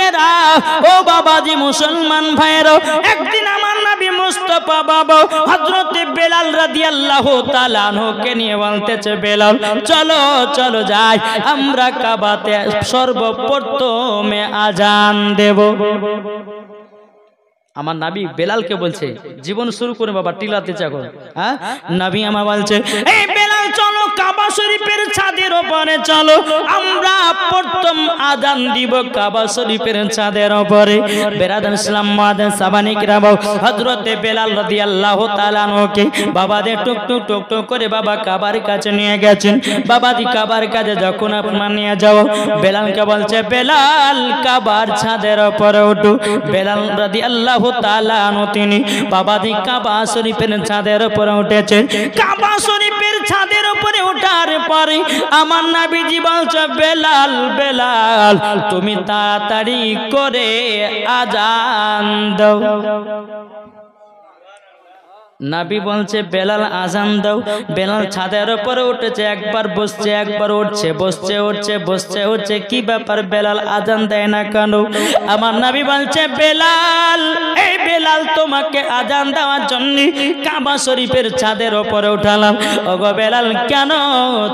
যুবকেরা, ও বাবাজি মুসলমান ভাইরা, একদিন আমার নবী মুস্তাফা বাবা হযরত বেলাল রাদিয়াল্লাহু তাআলা আনহুকে নিয়ে বলতেছে, বেলাল চলো চলো যাই, আমরা কাবাতে সর্বপ্রথমে আজান দেব। আমার নবী বেলালকে বলছে, জীবন শুরু করে বাবা টিলাতে চাকর। হ্যাঁ, নবী আমার বলছে, এই বেলাল চলো কাবা শরীফের ছাদের উপরে চলো, আমরা প্রথম আজান দিব কাবা শরীফের ছাদের উপরে। বেরাদান ইসলাম মুআদ্দিন সাহাবায়ে কিরাম হযরত বেলাল রাদিয়াল্লাহু তাআলা আনহুকে বাবাদের টুক টুক টুক টুক করে বাবা কাবার কাছে নিয়ে গেছেন। বাবাজি কাবার কাছে যখন আপনার নিয়ে যাও, বেলালকে বলছে, বেলাল কাবার ছাদের উপরে ওঠো। বেলাল রাদিয়াল্লাহু তাআলা আনহু তিনি বাবাজি কাবা শরীফের ছাদের উপরে উঠেছেন। কাবা শরীফের ছাদের উপরে ওঠার পরে আমার নবীজি বলছে, বেলাল বেলাল তুমি তাড়াতাড়ি করে আজান দাও। নবী বলছে, বেলাল আজান দাও। বেলাল ছাদের উপরে উঠেছে, একবার বসছে একবার উঠছে, বসছে উঠছে বসছে উঠছে, কি ব্যাপার বেলাল আজান দেয় না কেন? আমার নবী বলছে, বেলাল এই বেলাল তোমাকে আজান দেওয়ার জন্য কাবা শরীফের ছাদের উপরে উঠালাম। ওগো বেলাল কেন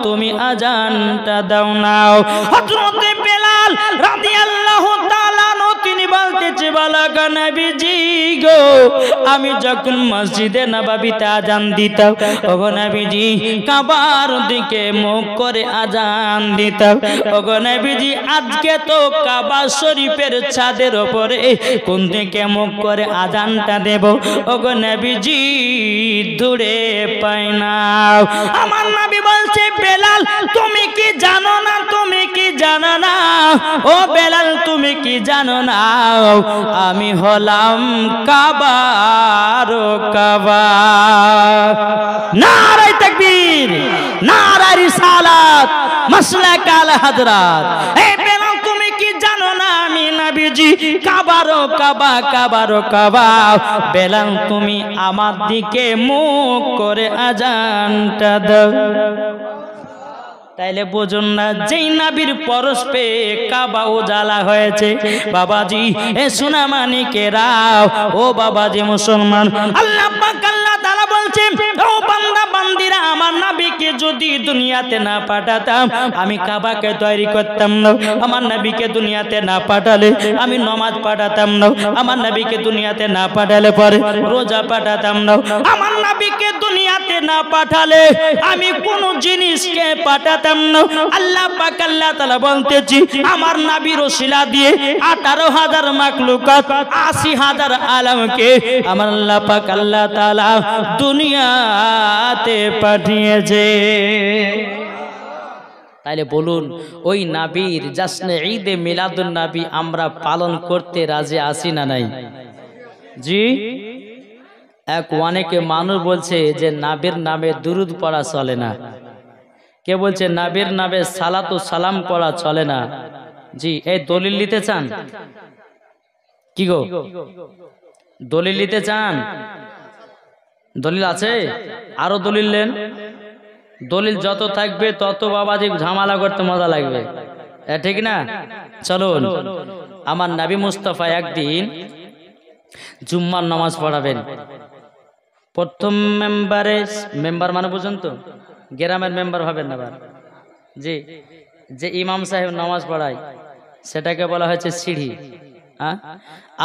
তুমি আজানটা দাও নাও? হযরত বেলাল রাদিয়াল্লাহু তাআলা আনহু তিনি বলতেছে, বালাগ নবীজি গো, আমি যখন মসজিদে নববীতে আজান দিতাম, ওগো নবীজি কাবার দিকে মুখ করে আজান দিতাম। ওগো নবীজি আজকে তো কাবা শরীফের ছাদের উপরে কোন দিকে মুখ করে আজানটা দেব? ওগো নবীজি দূরে পাই না। আমার নবী বলছে, বেলাল তুমি কি জানো না, তুমি কি জানো না? ও বেলাল তুমি কি জানো না, আমি হলাম কাবার কাবা। নারে তাকবীর, নারে রিসালাত, মাসলাক আলা হযরত। এই বেলাল তুমি কি জানো না, আমি নবীজি কাবারো কাবা কাবারো কাবা। বেলাল তুমি আমার দিকে মুখ করে আজানটা দাও। তাইলে বুঝুন না, যেই নবীর পরশ পেয়ে কাবা উজালা হয়েছে। বাবাজি এ সোনামানিকেরা, ও বাবাজি মুসলমান, আল্লাহ পাক আল্লাহ তাআলা বলছেন, ও বান্দা বান্দিরা, আমার নবীকে যদি দুনিয়াতে না পাঠাতাম আমি কাবাকে তৈরি করতাম না। আমার নবীকে দুনিয়াতে না পাঠালে আমি নামাজ পাঠাতাম না। আমার নবীকে দুনিয়াতে না পাঠালে পরে রোজা পাঠাতাম না। আমার নবীকে দুনিয়াতে না পাঠালে আমি কোন জিনিসকে পাঠাতাম না। আল্লাহ পাক আল্লাহ তাআলা বলতেছি, আমার নবীর ওসিলা দিয়ে 18,000 মাখলুকাত 80,000 আলমকে আমার আল্লাহ পাক আল্লাহ তাআলা দুনিয়াতে পাঠিয়েছে। তাইলে বলুন, ওই নবীর জাশ্নে ঈদে মিলাদুন নবী আমরা পালন করতে রাজি আছি না নাই? জি। অনেকে মানুষ বলছে যে নবীর নামে দুরুদ পড়া চলে না। কে বলছে নবীর নামে সালাত ও সালাম পড়া চলে না? জি। এই দলিল নিতে চান? কি গো, দলিল নিতে চান? দলিল আছে? আরো দলিল নেন। দলিল যত থাকবে তত বাবাজি ঝামেলা করতে মজা লাগবে, ঠিক না? চলুন, আমার নবী মুস্তাফা একদিন জুম্মার নামাজ পড়াবেন। প্রথম মেম্বারে, মেম্বার মানে বুঝুন তো, গ্রামের মেম্বার হবেন না। জি, যে ইমাম সাহেব নামাজ পড়ায় সেটাকে বলা হয়েছে সিঁড়ি।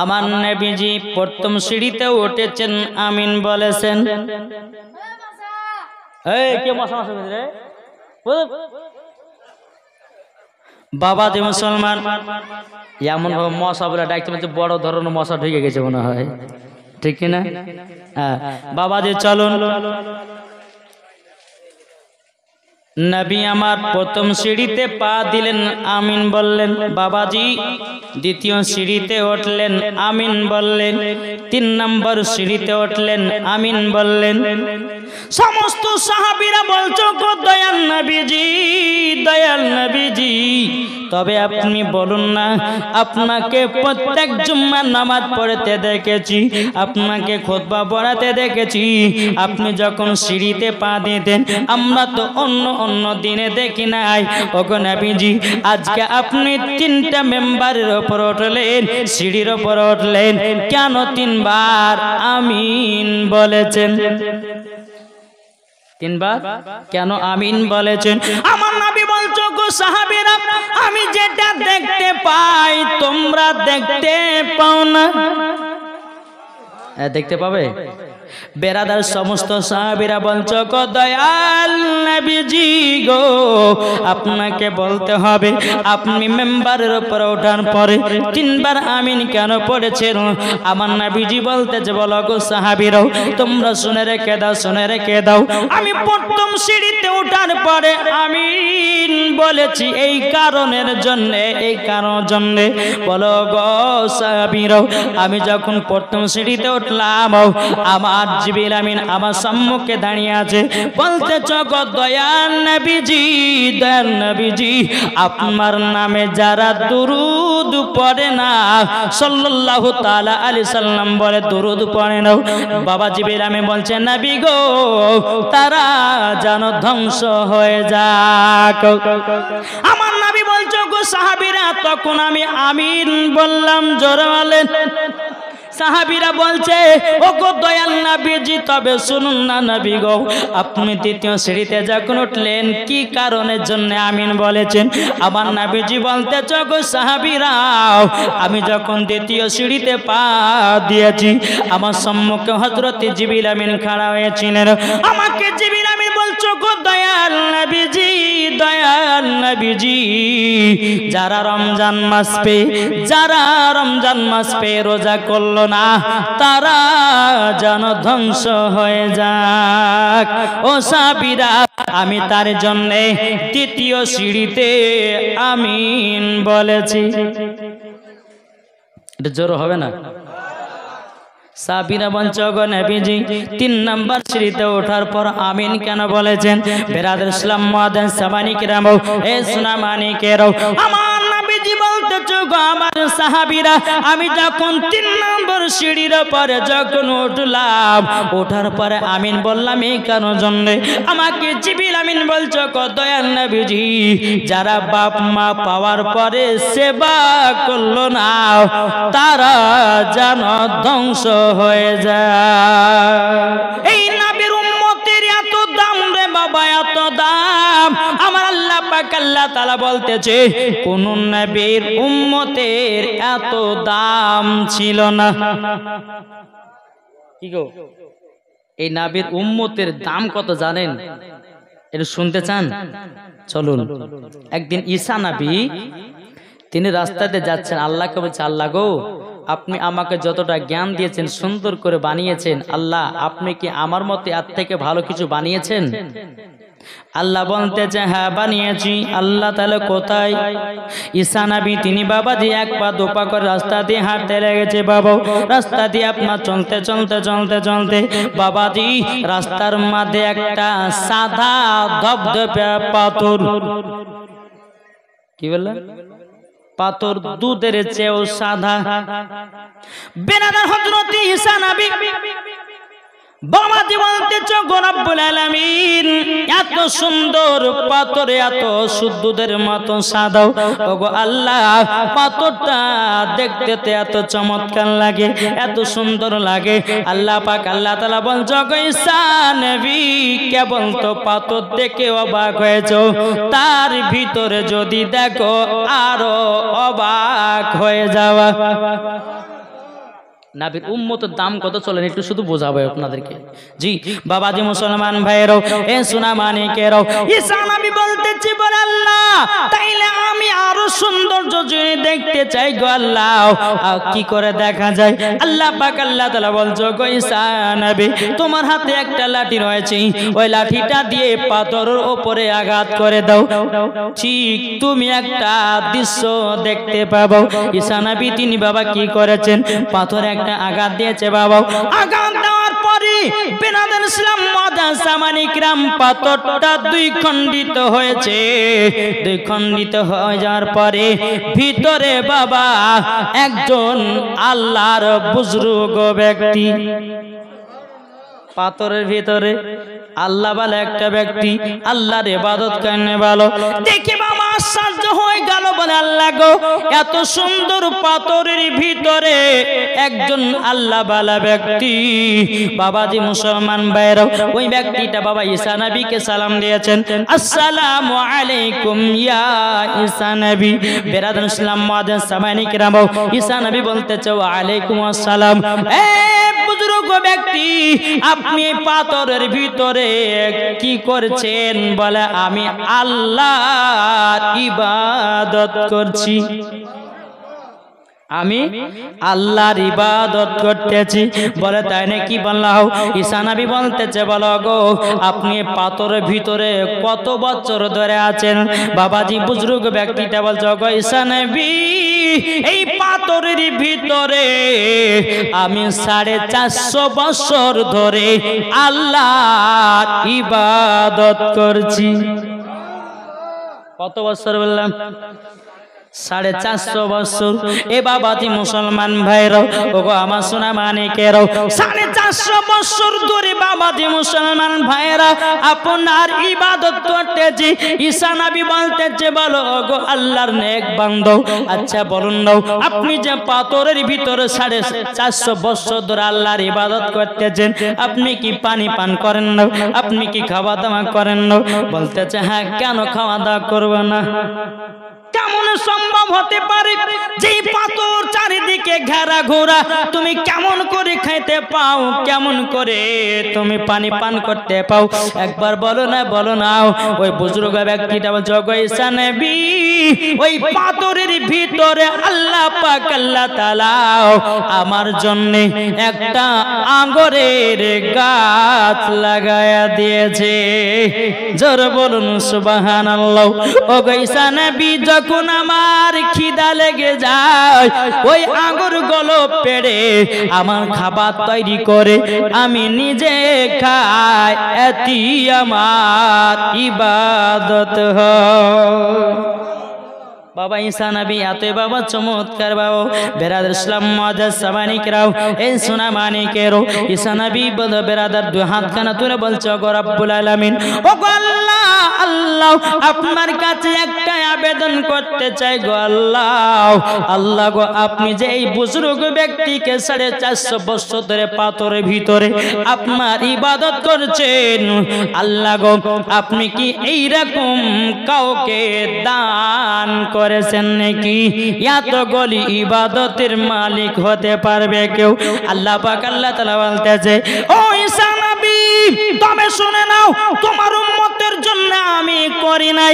আমার নবীজি প্রথম সিঁড়িতে উঠেছেন, আমিন বলেছেন। বাবাজি মুসলমান, এমন ভাবে মশা বলে ডাকতে বড় ধরনের মশা ঢুকে গেছে মনে হয়, ঠিক কিনা? হ্যাঁ বাবাজি চলুন। নবী আমার প্রথম সিঁড়িতে পা দিলেন, আমিন বললেন। বাবাজি দ্বিতীয় সিঁড়িতে উঠলেন, আমিন বললেন। 3 নম্বর সিঁড়িতে উঠলেন, আমিন বললেন। সমস্ত সাহাবীরা বলছো গো দয়াল নবীজি, দয়াল নবীজি, তবে আপনি বলুন না, আপনাকে প্রত্যেক জুম্মার নামাজ পড়তে দেখেছি, আপনাকে খুতবা পড়াতে দেখেছি, আপনি যখন সিঁড়িতে পা দিতেন আমরা তো অন্য অন্য দিনে দেখি নাই। ওগো নবীজি, আজকে আপনি 3টা মেম্বারের উপর উঠলেন, সিঁড়ির উপর উঠলেন, কেন 3বার আমিন বলেছেন? 3বার কেন আমিন বলেছেন? আমার নবী বলছো গো সাহাবীরা, আমি যেটা দেখতে পাই তোমরা দেখতে পাও না। দেখতে পাবে বেরাদার সমস্ত সাহাবীরা বলছো গো দয়াল নবীজি গো, আপনাকে বলতে হবে আপনি মেম্বারের উপর ওঠার পরে 3বার আমিন কেন পড়েছেন? আমার নবীজি বলতেছে, বলো গো সাহাবীরাও তোমরা শুনে রেখে দাও, শুনে রেখে দাও, আমি প্রথম সিঁড়িতে ওঠার পরে আমিন বলেছি এই কারণের জন্য, এই কারণের জন্য। বলো গো সাহাবীরাও, আমি যখন প্রথম সিঁড়িতে উঠলাম আমার জিবরিল আমিন আমার সম্মুখে দাঁড়িয়ে আছে, বলতেছ গো দয়াল নবীজি, দয়াল নবীজি, আপনার নামে যারা দুরূদ পড়ে না, সাল্লাল্লাহু তাআলা আলাইহি সাল্লাম বলে দুরূদ পড়ে না, বাবা জিবরিল আমিন বলছে নবী গো তারা যেন ধ্বংস হয়ে যাক। আমার নবী বলছো গো সাহাবীরা, তখন আমি আমিন বললাম, জোরে বলেন। সাহাবীরা বলছে ও গো দয়াল নবীজি, তবে শুনুন না নবী গো, আপনি 2য় সিঁড়িতে যখন উঠলেন কি কারণের জন্য আমিন বলেছেন? আমার নবীজি বলতেছ গো সাহাবীরা, আমি যখন 2য় সিঁড়িতে পা দিয়েছি আমার সম্মুখে হযরত জিবরিল আমিন খাড়া হয়েছিলেন, আমাকে জিবরিল আমিন বলছো গো দয়াল নবীজি, দয়াল নবীজি, যারা রমজান মাস পে, যারা রমজান মাস পে রোজা করলো না তারা যেন ধ্বংস হয়ে যাক। ও সাহাবীরা, আমি তার জন্য 2য় সিঁড়িতে আমিন বলেছি। এটা জোর হবে না? সাহাবীরা বলছো গো নবীজি 3 নাম্বার সিঁড়িতে ওঠার পর আমিন কেন বলেছেন? বেরাদার ইসলাম মুআদ্দিন সামানি কিরাম, এ সুনামানি কেরাও, আমার নবীজি বলতেছো গো আমার সাহাবীরা, আমি যখন 3 নম্বর সিঁড়ির পরে যখন উঠলাম, ওঠার পরে আমিন বললাম এই কারণের জন্য। আমাকে জিবরিল আমিন বলছো গো দয়াল নবীজি, যারা বাপ মা পাওয়ার পরে সেবা করলো না তারা যেন ধ্বংস হয়ে যায়। এই নবীর উম্মতের এত দাম রে বাবা, এত দাম। আমার আল্লাহ পাক আল্লাহ তাআলা বলতেছে কোন নবীর উম্মতের এত দাম ছিল না। কি গো, এই নবীর উম্মতের দাম কত জানেন? এটা শুনতে চান? চলুন। একদিন ঈসা নবী তিনি রাস্তাতে যাচ্ছেন, আল্লাহকে বলছে, আল্লাহ গো আপনি আমাকে যতটা জ্ঞান দিয়েছেন, সুন্দর করে বানিয়েছেন, আল্লাহ আপনি কি আমার মতে এর থেকে ভালো কিছু বানিয়েছেন? আল্লাহ বলতেছে হ্যাঁ বানিয়েছি। আল্লাহ তাহলে কোথায়? ঈসা নবী তিনি বাবাজি 1 পা 2 পা করে রাস্তা দিয়ে হাঁটতে লেগেছে। বাবা রাস্তা দিয়ে আপনার চলতে চলতে চলতে চলতে বাবাজি রাস্তার মধ্যে একটা সাদা ধবধবে পাথর, কি বললেন? পাথর দুধের চেয়েও সাদা। বেনাদার হযরত ঈসা নবী বাবাজি বলতেছ গো রব্বুল আলামিন এত সুন্দর পাথর, এত সুদূদের মতো সাদা, ওগো আল্লাহ পাথরটা দেখতে এত চমৎকার লাগে, এত সুন্দর লাগে। আল্লাহ পাক আল্লাহ তাআলা বলছো গো ঈসা নবী কেবল তো পাথর দেখে অবাক হয়েছো, তার ভিতরে যদি দেখো আরো অবাক হয়ে যাওয়া। নবীর উম্মতের দাম কত চলেন একটু শুধু বোঝাবো আপনাদেরকে। জি বাবাজি মুসলমান ভাইয়েরাও, এ সুনামানিকেরাও, ঈসা নবী বলতেছি বলে আল্লাহ তাইলে আমি আরো সৌন্দর্য যদি দেখতে চাই গো আল্লাহ কি করে দেখা যায়? আল্লাহ পাক আল্লাহ তাআলা বলছো গো ঈসা নবী তোমার হাতে একটা লাঠি রয়েছে, ওই লাঠিটা দিয়ে পাথরের উপরে আঘাত করে দাও, ঠিক তুমি একটা দৃশ্য দেখতে পাবো। ঈসা নবী তিনি বাবা কি করেছেন? পাথরে একটা আঘাত দিয়েছে বাবা, আঘাত দেওয়ার পরে বিরাদর ইসলাম মুআজ্জাজ সামানি কিরাম পাথরটা দুই খণ্ডিত হয়েছে। দুই খণ্ডিত হয়ে যাওয়ার পরে ভিতরে বাবা একজন আল্লাহর বুজুর্গ ব্যক্তি, পাথরের ভিতরে আল্লাহ বলে একটা ব্যক্তি আল্লাহর ইবাদত করনে ভালো দেখে বাবা আশ্চর্য হয়ে গেল, বলে আল্লাহ গো এত সুন্দর পাথরের ভিতরে একজন আল্লাহ বালা ব্যক্তি। বাবাজি মুসলমান ভাইরা, ওই ব্যক্তিটা বাবা ঈসা নবীকে সালাম দিয়েছেন, আসসালামু আলাইকুম ইয়া ঈসা নবী। বিরাদর ইসলাম মুআজ্জাজ সামানি কিরাম, ঈসা নবী বলতেছে ওয়া আলাইকুম আসসালাম। বুজুর্গ ব্যক্তি আপনি পাথরের ভিতরে কি করছেন? বলে আমি আল্লাহর ইবাদত করছি, আমি আল্লাহর ইবাদত করতেছি। বলে তাই নাকি? বললাম। ঈসা নবী বলতেছে বলো গো আপনি পাথরের ভিতরে কত বছর ধরে আছেন? বাবাজি বুজুর্গ ব্যক্তিটা বলছে গো ঈসা নবী এই পাথরের ভিতরে আমি 450 বছর ধরে আল্লাহর ইবাদত করছি। কত বছর বললাম? 450 বছর। এ বাবাজি মুসলমান ভাইরাও, ওগো আমার সোনা মানিকেরাও, 450 বছর ধরে বাবাজি মুসলমান ভাইরা আপনার ইবাদত করতেছি। ঈসা নবী বলতেছে বলো ওগো আল্লাহর নেক বান্দা, আচ্ছা বলুন না আপনি যে পাথরের ভিতরে 450 বছর ধরে আল্লাহর ইবাদত করতেছেন, আপনি কি পানি পান করেন না? আপনি কি খাওয়া দাওয়া করেন না? বলতেছে হ্যাঁ। কেন খাওয়া দাওয়া করব না? কেমন সম্ভব হতে পারে যে পাথর চারিদিকে ঘেরা ঘোরা, তুমি কেমন করে খাইতে পাও? কেমন করে তুমি পানি পান করতে পাও? একবার বলো না, বলো না। ওই বুজুর্গ ব্যক্তিটা বলছে ওগো ঈসা নবী ওই পাথরের ভিতরে আল্লাহ পাক আল্লাহ তাআলা আমার জন্য একটা আঙ্গুরের গাছ লাগায়া দিয়েছে। জোরে বলুন সুবহানাল্লাহ। ওগো ঈসা নবী যখন আমার খিদা লেগে যায় ওই আঙ্গুর গুলো পেড়ে আমার খাবার তৈরি করে আমি নিজে খাই, এটি আমার ইবাদত হয়। বাবা ঈসা নবী এত বাবা চমৎকার বাবা। বিরাদর ইসলাম মুআজ্জাজ সামানি কিরাম, এই সোনা মানিকেরও ঈসা নবী বলে বিরাদর দুই হাত খানা তুলে বলছে ওগো রব্বুল আলামিন, ওগো আল্লাহ আল্লাহ আপনার কাছে একটা আবেদন করতে চাই গো আল্লাহ। আল্লাহ গো আপনি যে এই বুজুর্গ ব্যক্তিকে 450 বছর ধরে পাথরের ভিতরে আপনার ইবাদত করছেন, আল্লাহ গো আপনি কি এইরকম কাউকে দান করেছেন নাকি? এত গলি ইবাদতের মালিক হতে পারবে কেউ? আল্লাহ পাক আল্লাহ তাআলা বলতেছে ও ঈসা নবী তুমি শুনে নাও, তোমার উম্মতের জন্য আমি করি নাই,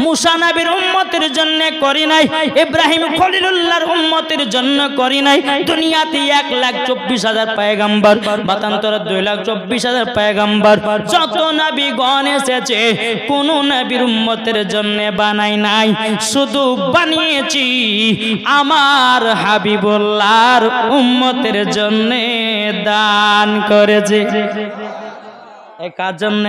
মুসা নবীর উম্মতের জন্য করি নাই, ইব্রাহিম খলিলুল্লাহর উম্মতের জন্য করি নাই। দুনিয়াতে 1,24,000 পয়গম্বর, বাতান্তরে 2,24,000 পয়গম্বর, যত নবীগণ এসেছে কোন নবীর উম্মতের জন্য বানাই নাই, শুধু বানিয়েছি আমার হাবিবুল্লাহর উম্মতের জন্য দান করেছে। এই কার জন্য?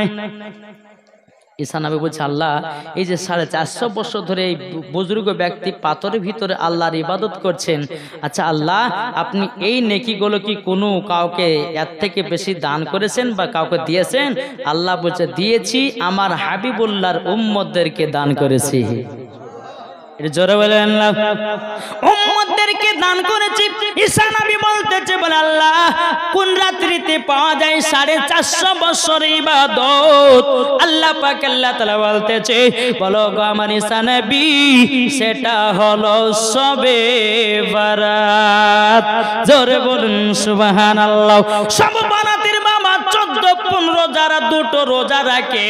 ঈসা নবী বলছে আল্লাহ এই যে 450 বছর ধরে এই বুজুর্গ ব্যক্তি পাথরের ভিতরে আল্লাহর ইবাদত করছেন, আচ্ছা আল্লাহ আপনি এই নেকিগুলো কি কোনো কাউকে এর থেকে বেশি দান করেছেন বা কাউকে দিয়েছেন? আল্লাহ বলছে দিয়েছি, আমার হাবিবুল্লাহর উম্মতদেরকে দান করেছি। জোরে বলেন না, উম্মতদেরকে দান করেছি। ঈসা নবী বলতেছে বলে আল্লাহ কোন রাত্রিতে পাওয়া যায় 450 বছর ইবাদত? আল্লাহ পাক আল্লাহ তাআলা বলতেছে বলো গো আমার ঈসা নবী সেটা হলো শবে বারাত। জোরে বলুন সুবহানাল্লাহ। শবে বারাতের বাবা 14-15 যারা দুটো রোজা রাখে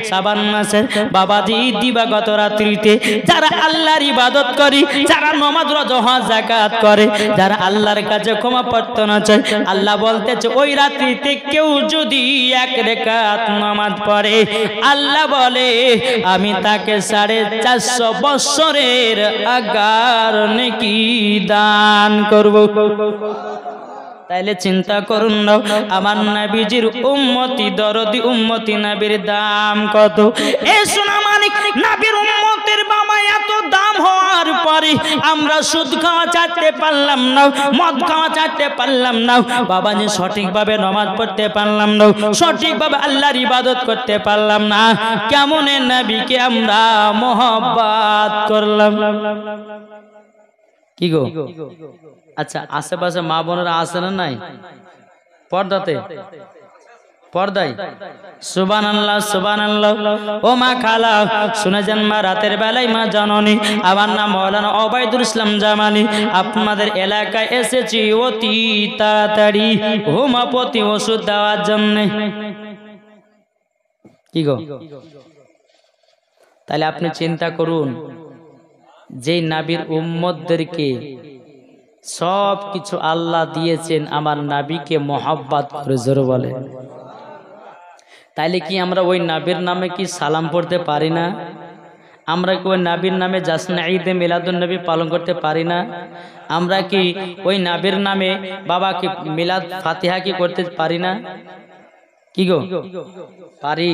শাবান মাসের বাবাজি দিবাগত রাত্রিতে যারা আল্লাহর ইবাদত করি, যারা নামাজ রোজা হজ যাকাত করে, যারা আল্লাহর কাছে ক্ষমা প্রার্থনা চায়, আল্লাহ বলতেছে ওই রাত্রিতে কেউ যদি 1 রাকাত নামাজ পড়ে আল্লাহ বলে আমি তাকে 450 বছরের আগার নেকি দান করব। তাইলে চিন্তা করুন না আমার নবীজির উম্মতি দরদি উম্মতি নবীর দাম কত। এ সোনা মানিক নবীর উম্মতের বাবা এত দাম হওয়ার পরে আমরা সুদ খাওয়া ছাড়তে পারলাম না, মদ খাওয়া ছাড়তে পারলাম না, বাবা যে সঠিকভাবে নামাজ পড়তে পারলাম না, সঠিকভাবে আল্লাহর ইবাদত করতে পারলাম না, কেমন নবীকে আমরা মহব্বত করলাম। কি গো? আচ্ছা আশেপাশে মা বোনেরা আছে না নাই? পর্দাতে পর্দায় সুবহানাল্লাহ সুবহানাল্লাহ। ও মা খালা শুনেছেন মা, রাতের বেলায় মা জননী আমার নাম মাওলানা ওবায়দুল ইসলাম জামালি আপনাদের এলাকায় এসেছি অতি তাড়াতাড়ি হোমিওপ্যাথি ওষুধ দেওয়ার জন্য। কি গো? তাহলে আপনি চিন্তা করুন, যেই নবীর উম্মতদেরকে সব কিছু আল্লাহ দিয়েছেন, আমার নবীকে মহব্বত করে জোরে বলে, তাইলে কি আমরা ওই নবীর নামে কি সালাম পড়তে পারি না? আমরা কি ওই নবীর নামে জাসনা ঈদে মিলাদুন নবী পালন করতে পারি না? আমরা কি ওই নবীর নামে বাবাকে মিলাদ ফাতিহা কি করতে পারি না? কি গো? পারি।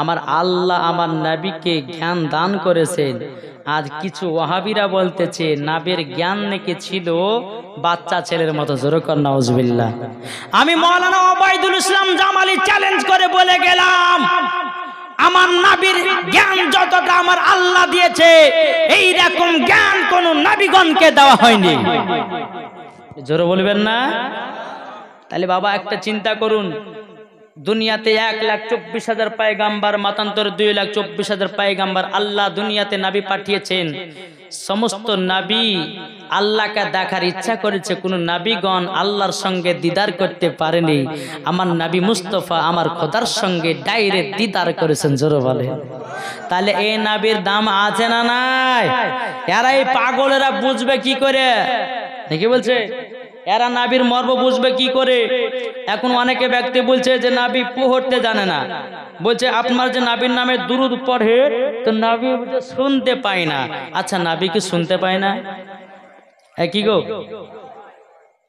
আমার আল্লাহ আমার নবীকে জ্ঞান দান করেছেন। আজ কিছু ওয়াহাবিরা বলতেছে নবীর জ্ঞান নাকি ছিল বাচ্চা ছেলের মতো। জোরে কর নাউজুবিল্লাহ। আমি মাওলানা ওবায়দুল ইসলাম জামালি চ্যালেঞ্জ করে বলে গেলাম, আমার নবীর জ্ঞান যতটা আমার আল্লাহ দিয়েছে এই রকম জ্ঞান কোন নবীগণকে দেওয়া হয়নি। জোরে বলবেন না? তাহলে বাবা একটা চিন্তা করুন, দুনিয়াতে 1,24,000 পয়গাম্বার, মাতান্তর 2,24,000 পয়গাম্বার আল্লাহ দুনিয়াতে নবী পাঠিয়েছেন। সমস্ত নবী আল্লাহকে দেখার ইচ্ছা করেছে, কোন নবীগণ আল্লাহর সঙ্গে দিদার করতে পারেনি। আমার নবী মুস্তাফা আমার খোদার সঙ্গে ডাইরেক্ট দিদার করেছেন। জোরে বলে। তাহলে এই নবীর দাম আছে না নাই? এরা এই পাগলেরা বুঝবে কি করে? কি বলছে? এরা নবীর মর্ম বুঝবে কি করে? এখন অনেকে ব্যক্তি বলছে যে নবী পড়তে জানে না, বলছে আপনার যে নবীর নামে দুরূদ পড়ে তো নবী শুনতে পায় না। আচ্ছা নবী কি শুনতে পায় না? কি গো?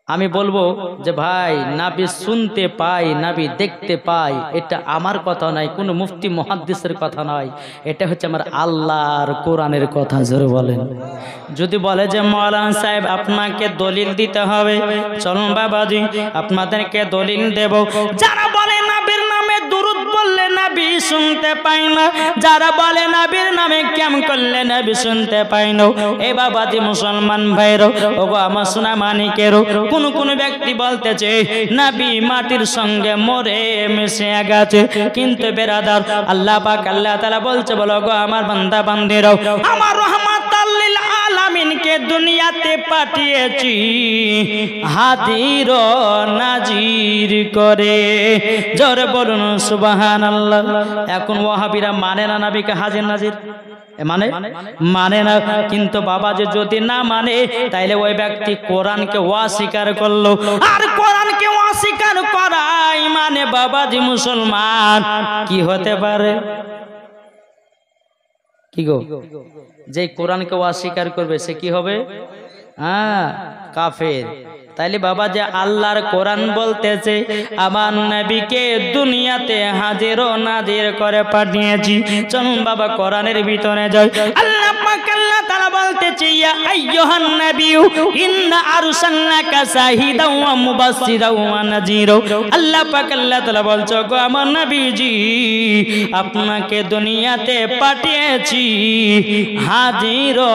আমি বলবো যে ভাই নবী শুনতে পায়, নবী দেখতে পায়, এটা আমার কথা নয়, কোন মুফতি মুহাদ্দিসের কথা নয়, এটা হচ্ছে আমার আল্লাহর কোরআনের কথা। জোরে বলেন। যদি বলে যে মাওলানা সাহেব আপনাকে দলিল দিতে হবে, চলুন বাবাজি আপনাদেরকে দলিল দেব। যারা বলে নবীর নামে দুরূদ বললে নবী শুনতে পায় না, যারা বলে নবীর নামে কেমন করলে নবী শুনতে পায় না, এ বাবাজি মুসলমান ভাইরো, ওগো আমার সোনা মানিকেরও, কোন কোন ব্যক্তি বলতেছে নবী মাটির সঙ্গে মরে মিশে গেছে। কিন্তু বেরাদার আল্লাহ পাক আল্লাহ তাআলা বলছে, বলো গো আমার বান্দা বান্দিরাও, আমার রহমাতাল লিল আলামিনকে দুনিয়াতে পাঠিয়েছি হাজির ও নাজির করে। জোরে বলুন সুবহানাল্লাহ। এখন ওয়াহাবিরা মানে না নবীকে হাজির নাজির, মানে না। কিন্তু বাবা যে যদি না মানে তাইলে ওই ব্যক্তি কোরআনকে অস্বীকার করলো, আর কোরআনকে অস্বীকার করাই মানে বাবাজি মুসলমান কি হতে পারে? কি গো? যে কোরআনকে অস্বীকার করবে সে কি হবে? কাফের। তাইলে বাবা যে আল্লাহর কোরআন বলতেছে আমার নবীকে দুনিয়াতে হাজির ও নাজির করে পাঠিয়েছি। চলুন বাবা কোরআনের ভিতরে যাই। আল্লাহ পাক আল্লাহ তাআলা বলতেছে, ইয়া আইয়ুহান নাবিয়্যু ইন্না আরসালনাকা শাহিদাও ওয়া মুবাশশিরাও ওয়া নাযীরা। আল্লাহ পাক আল্লাহ তাআলা বলছো, গো আমার নবীজি আপনাকে দুনিয়াতে পাঠিয়েছি হাজির ও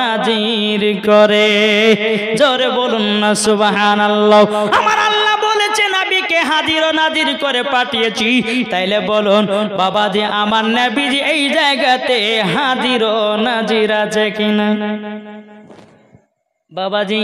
নাজির করে। জোরে বলুন না সুবহানাল্লাহ। আমার আল্লাহ বলেছে নবীকে হাজির ও নাজির করে পাঠিয়েছি, তাইলে বলুন বাবা যে আমার নবীজি এই জায়গাতে হাজির ও নাজির আছে কিনা? বাবাজি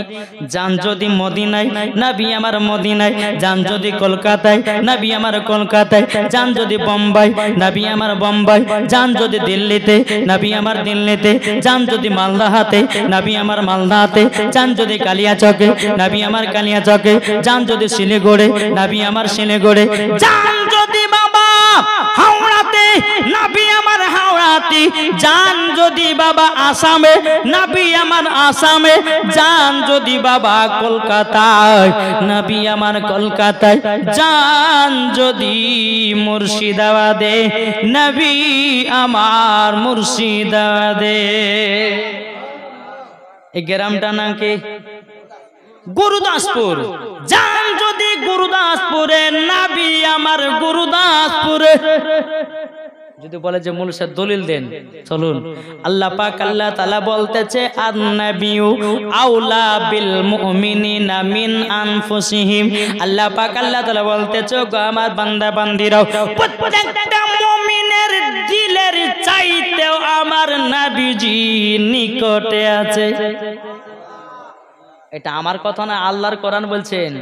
জান যদি মদিনায় নবী আমার মদিনায়, জান যদি কলকাতায় নবী আমার কলকাতায়, জান যদি বোম্বাই নবী আমার বোম্বাই, জান যদি দিল্লিতে নবী আমার দিল্লিতে, জান যদি মালদাহাতে নবী আমার মালদাহাতে, জান যদি কালিয়াচকে নবী আমার কালিয়াচকে, জান যদি শিলিগুড়ি নবী আমার শিলিগুড়ি, জান যদি বাবা হাওড়াতে নবী আমার হাওড়াতে, যান যদি বাবা আসামে নবী আমার আসামে, যান যদি বাবা কলকাতায় নবী আমার কলকাতায়, যান যদি মুর্শিদাবাদে নবী আমার মুর্শিদাবাদে। এই গ্রামটা নাম কি? গুরুদাসপুর। যান যদি গুরুদাসপুরে নবী আমার গুরুদাসপুরে। যদি বলে যে মুলসা দলিল দেন, চলুন। আল্লাহ পাক আল্লাহ তাআলা বলতেছে আন-নাবিয়্যু আউলা বিল মুমিনিনা মিন আনফুসিহিম। আল্লাহ পাক আল্লাহ তাআলা বলতেছে গো আমার বান্দা বান্দীরাও, প্রত্যেকটা মুমিনের দিলের চাইতেও আমার নবীজি নিকটে আছে। এটা আমার কথা না, আল্লাহর কোরআন বলছেন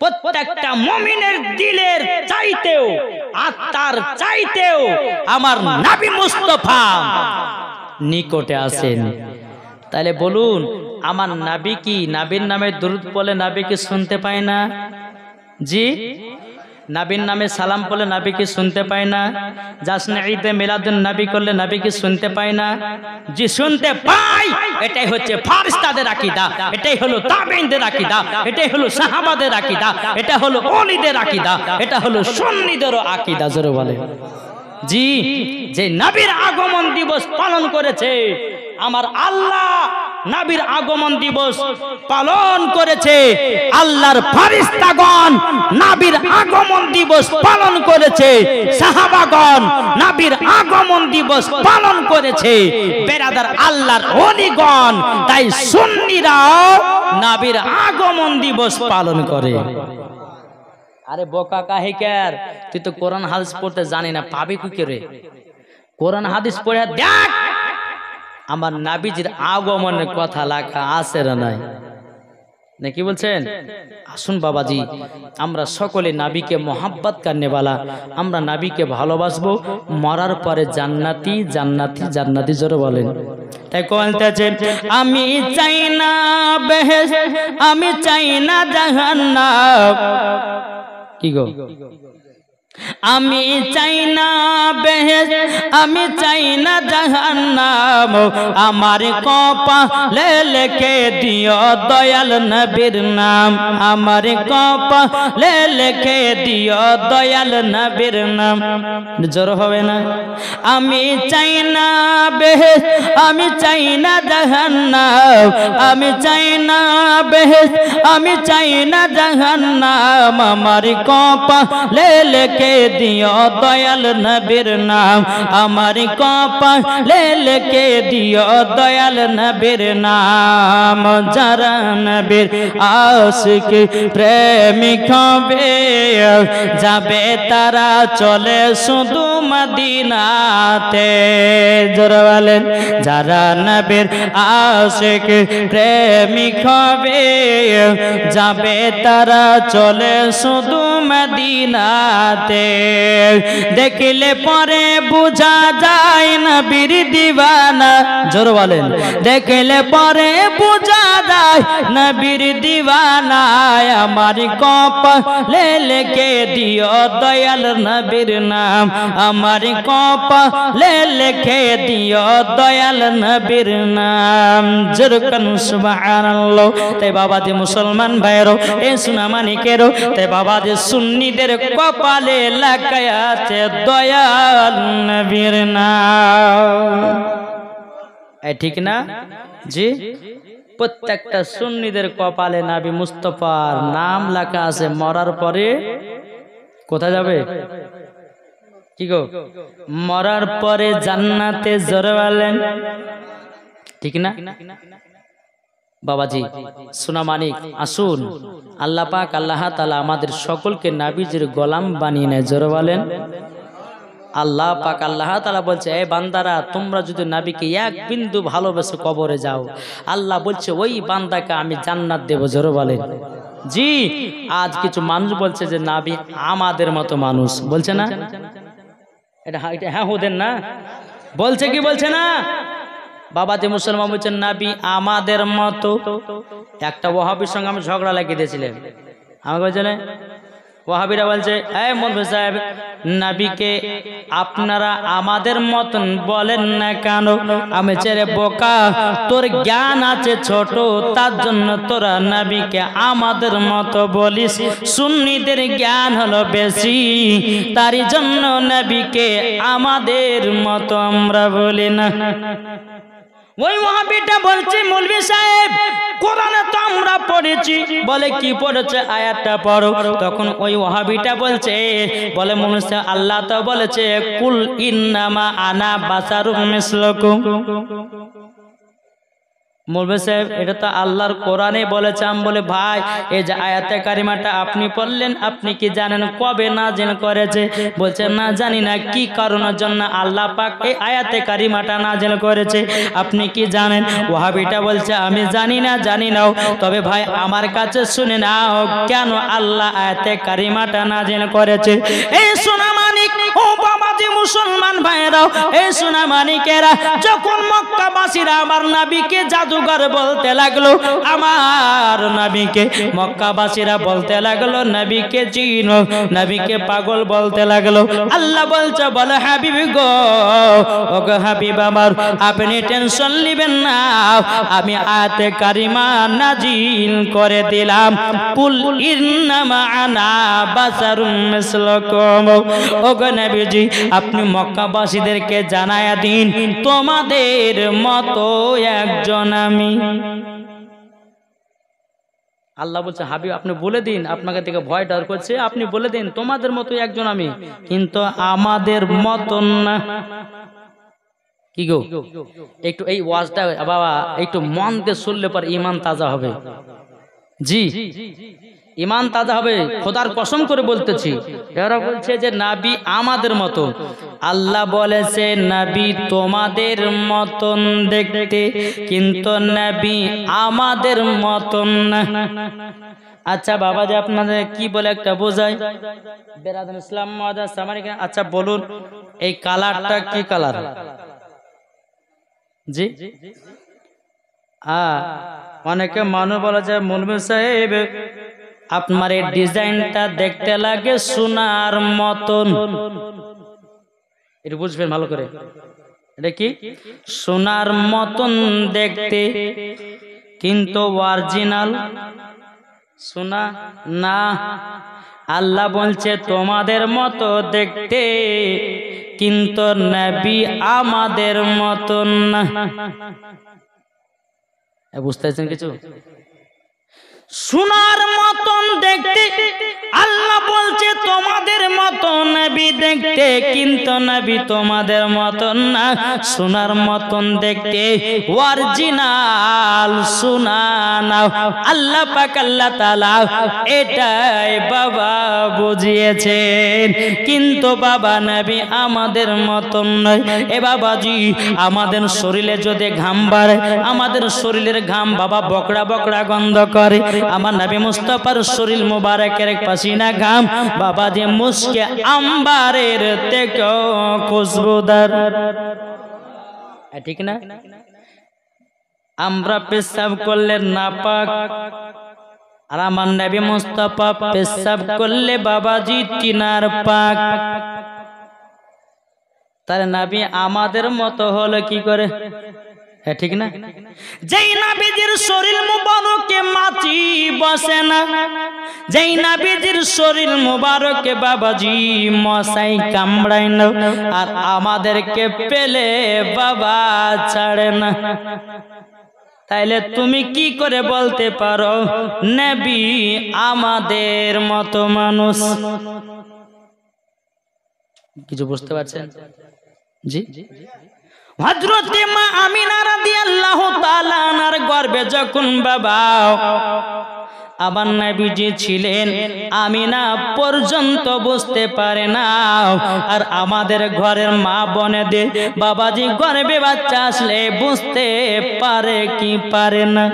প্রত্যেকটা মুমিনের দিলের চাইতেও আত্মার চাইতেও আমার নবী মুস্তাফা নিকটে আছেন। তাহলে বলুন আমার নবী কি নবীর নামে দরুদ পড়লে নবী কি শুনতে পায় না? জি, নবীর নামে সালাম পড়লে নবী কি শুনতে পায় না? জাসনে ঈদে মিলাদুন নবী করলে নবী কি শুনতে পায় না? জি শুনতে পায়। এটাই হচ্ছে ফারিস্তাদের আকীদা, এটাই হলো তাবেঈনদের আকীদা, এটাই হলো সাহাবাদের আকীদা, এটা হলো ওলিদের আকীদা, এটা হলো সুন্নিদের আকীদা। জোরে বলে জি। যে নবীর আগমন দিবস পালন করেছে আমার আল্লাহ, নবীর আগমন দিবস পালন করেছে আল্লাহর ফেরেশতাগণ, নবীর আগমন দিবস পালন করেছে সাহাবাগণ, নবীর আগমন দিবস পালন করেছে বেরাদার আল্লাহর ওলিগণ। তাই সুন্নিরাও নবীর আগমন দিবস পালন করে। আরে বোকা কাহিকার, তুই তো কোরআন হাদিস পড়তে জানি না, পাবি কি করে? কোরআন হাদিস পড়ে দেখ আমার নবীজির আগমনের কথা লেখা আছে না নাই? না কি বলছেন? আসুন বাবাজি, আমরা সকলে নবীকে মোহাব্বত করনেওয়ালা, আমরা নবীকে ভালোবাসবো, মরার পরে জান্নাতি জান্নাতি জান্নাতি জোরে বলেন। তাই বলতেছেন আমি চাই না বেহেশত, আমি চাই না জাহান্নাম। কি গো? আমি চাই না বেহেশত, আমি চাই না জাহান্নাম, আমার কপালে লিখে দিও দয়াল নবীর নাম, আমার কপালে লিখে দিও দয়াল নবীর নাম। জোর হবে না? আমি চাই না বেহেশত, আমি চাই না জাহান্নাম, আমি চাই না বেহেশত, আমি চাই না জাহান্নাম, আমার কপালে লিখে দিও দয়াল নবীর নাম, আমার কপালে লিখে দিও দয়াল নবীর নাম। যারা নবীর আশিক প্রেমিক হবে যাবে তারা চলে শুধু মদিনাতে। জোরে বলেন যারা নবীর আশিক প্রেমিক হবে যাবে তারা চলে শুধু মদিনাতে। দেখলে পরে বুঝা যায় নবীর দিওয়ানা। জোরে বলেন দেখলে পরে বুঝা যায় নবীর দিওয়ানা, আমার কপালে লিখে দিও দয়াল নবীর নাম, আমার কপালে লিখে দিও দয়াল নবীর নাম। জোরকান সুবহানাল্লাহ। তাই বাবাজি মুসলমান ভাইরো, এ সোনা মানিকেরও, তাই বাবাজি সুন্নিদের কপালে লেখা আছে দয়াল নবীর নাম। ঠিক না? জি, প্রত্যেকটা সুন্নিদের কপালে নবী মুস্তাফার নাম লেখা আছে। মরার পরে কোথায় যাবে? কি গো? মরার পরে জান্নাতে। জোরে বলেন ঠিক না? বাবাজি সোনা মানিক, আসুন আল্লাহ পাক আল্লাহ তাআলা আমাদের সকলকে নবীজির গোলাম বানিয়ে নেয়। জোরে বলেন আল্লাহ পাক আল্লাহ তাআলা বলছে এই বান্দারা তোমরা যদি নবীকে এক বিন্দু ভালোবেসে কবরে যাও, আল্লাহ বলছে ওই বান্দাকে আমি জান্নাত দেব। জোরে বলেন জি। আজ কিছু মানুষ বলছে যে নবী আমাদের মতো মানুষ, বলছে না? এটা হ্যাঁ ওদের না বলছে কি বলছে না? বাবাজি মুসলমান বলছেন নবী আমাদের মতো। একটা ওয়াহাবীর সঙ্গে আমি ঝগড়া লাগিয়ে দিয়েছিলাম, আমাকে বলছে ওয়াহাবিরা বলছে এই মৌলভী সাহেব নবীকে আপনারা আমাদের মতন বলেন না কেন? আমি ছেড়ে বোকা, তোর জ্ঞান আছে ছোট, তার জন্য তোরা নবীকে আমাদের মতো বলিস। সুন্নিদের জ্ঞান হলো বেশি, তারই জন্য নবীকে আমাদের মতো আমরা বলি না। ওই ওয়াহাবিটা বলছে মৌলভী সাহেব কোরআনে তো আমরা পড়েছি। বলে কি পড়েছে? আয়াতটা পড়ো। তখন ওই ওয়াহাবিটা বলছে, বলে মৌলভী সাহেব আল্লাহ তো বলেছে কুল ইন্নামা আনা বাশারুম মিসলুকুম। মৌলভী সাহেব এটা তো আল্লাহর কোরআনে বলেছে। আমি বলে ভাই এই যে আয়াতে কারিমাটা আপনি পড়লেন, আপনি কি জানেন কবে নাজিল করেছে? বলছে না জানি না। কি কারণের জন্য আল্লাহ পাক এই আয়াতে কারিমাটা নাজিল করেছে আপনি কি জানেন? ওয়াহাবিটা বলছে আমি জানি না, জানি নাও, তবে ভাই আমার কাছে শুনে নাও কেন আল্লাহ আয়াতে কারিমাটা নাজিল করেছে। এই সোনা মানিক ও বাবাজি মুসলমান ভাইরাও, এই সোনা মানিকেরা, যখন মক্কাবাসীরা আমার নবীকে জাদুঘর বলতে লাগলো, আমার নবীকে মক্কাবাসীরা বলতে লাগলো নবীকে জিন, নবীকে পাগল বলতে লাগলো। আল্লাহ বলছে বলে হাবিব গো, ও গো হাবিব আমার, আপনি টেনশন নেবেন না, আমি আয়াতে কারিমা নাজিল করে দিলাম কুল ইন্নামা আনা বাশারুম মিসলুকুম। ও গো নবীজি আপনি মক্কাবাসীদেরকে জানায়া দিন তোমাদের মতো একজন আমি। আল্লাহ বলছে হাবিব আপনি বলে দিন, আপনাকে থেকে ভয় ডর করছে, আপনি বলে দিন তোমাদের মতো একজন আমি, কিন্তু আমাদের মতন না। কি গো একটু এই ওয়াজটা বাবা একটু মন দিয়ে শুনলে পর ঈমান তাজা হবে। জি ঈমান তাজা হবে, খোদার কসম করে বলতেছি। এরা বলছে যে নবী আমাদের মতো, আল্লাহ বলেছে নবী তোমাদের মতন দেখতে, কিন্তু নবী আমাদের মতন না। আচ্ছা বাবা যে আপনাদের কি বলে একটা বোঝায় বেরাদান ইসলাম মাদার সামারিক। আচ্ছা বলুন এই কালারটা কি কালার? জি অনেকে মানুষ বলা যায় মৌলভী সাহেব আপনার এই ডিজাইনটা দেখতে লাগে সোনার মতন। এটা বুঝবেন ভালো করে, এটা কি সোনার মতন দেখতে, কিন্তু অরিজিনাল সোনা না। আল্লাহ বলছে তোমাদের মতো দেখতে, কিন্তু নবী আমাদের মতন না। বুঝতে পারছেন কিছু? সোনার মতন দেখতে, আল্লাহ বলছে তোমাদের মতন নবী দেখতে, কিন্তু নবী তোমাদের মতন না। সোনার মতন দেখতে, অরিজিনাল সোনা না। আল্লাহ পাক আল্লাহ তাআলা এটাই বাবা বুঝিয়েছেন, কিন্তু বাবা নবী আমাদের মতন নয়। এ বাবাজি আমাদের শরীরে যদি ঘাম বাড়ে, আমাদের শরীরের ঘাম বাবা বকড়া বকড়া গন্ধ করে। আমার নবী মুস্তাফার শরীর মুবারকের পাসিনা ঘাম বাবা যে মুস্কে আম্বারের থেকেও খুশবুদার, ঠিক না? আমরা পেশাব করলে নাপাক, আর আমার নবী মুস্তাফা পেশাব করলে বাবাজি তিনার পাক। তার নবী আমাদের মতো হলো কি করে? ঠিক না? যেই নবীজির শরীর মুবারকে মাছি বসে না, যেই নবীজির শরীর মুবারকে বাবাজি মশাই কামড়ায় না, আর আমাদেরকে পেলে বাবা ছাড়ে না, তাইলে তুমি কি করে বলতে পারো নবী আমাদের মতো মানুষ? কিছু বুঝতে পারছেন? জি হযরতে মা আমিনা রাদিয়াল্লাহু তাআলা আনহার গর্ভে যখন বাবা আমার নবীজি ছিলেন, আমিনা পর্যন্ত বুঝতে পারে না। আর আমাদের ঘরের মা বোনেদের বাবাজি গর্ভে বাচ্চা আসলে বুঝতে পারে কি পারে না?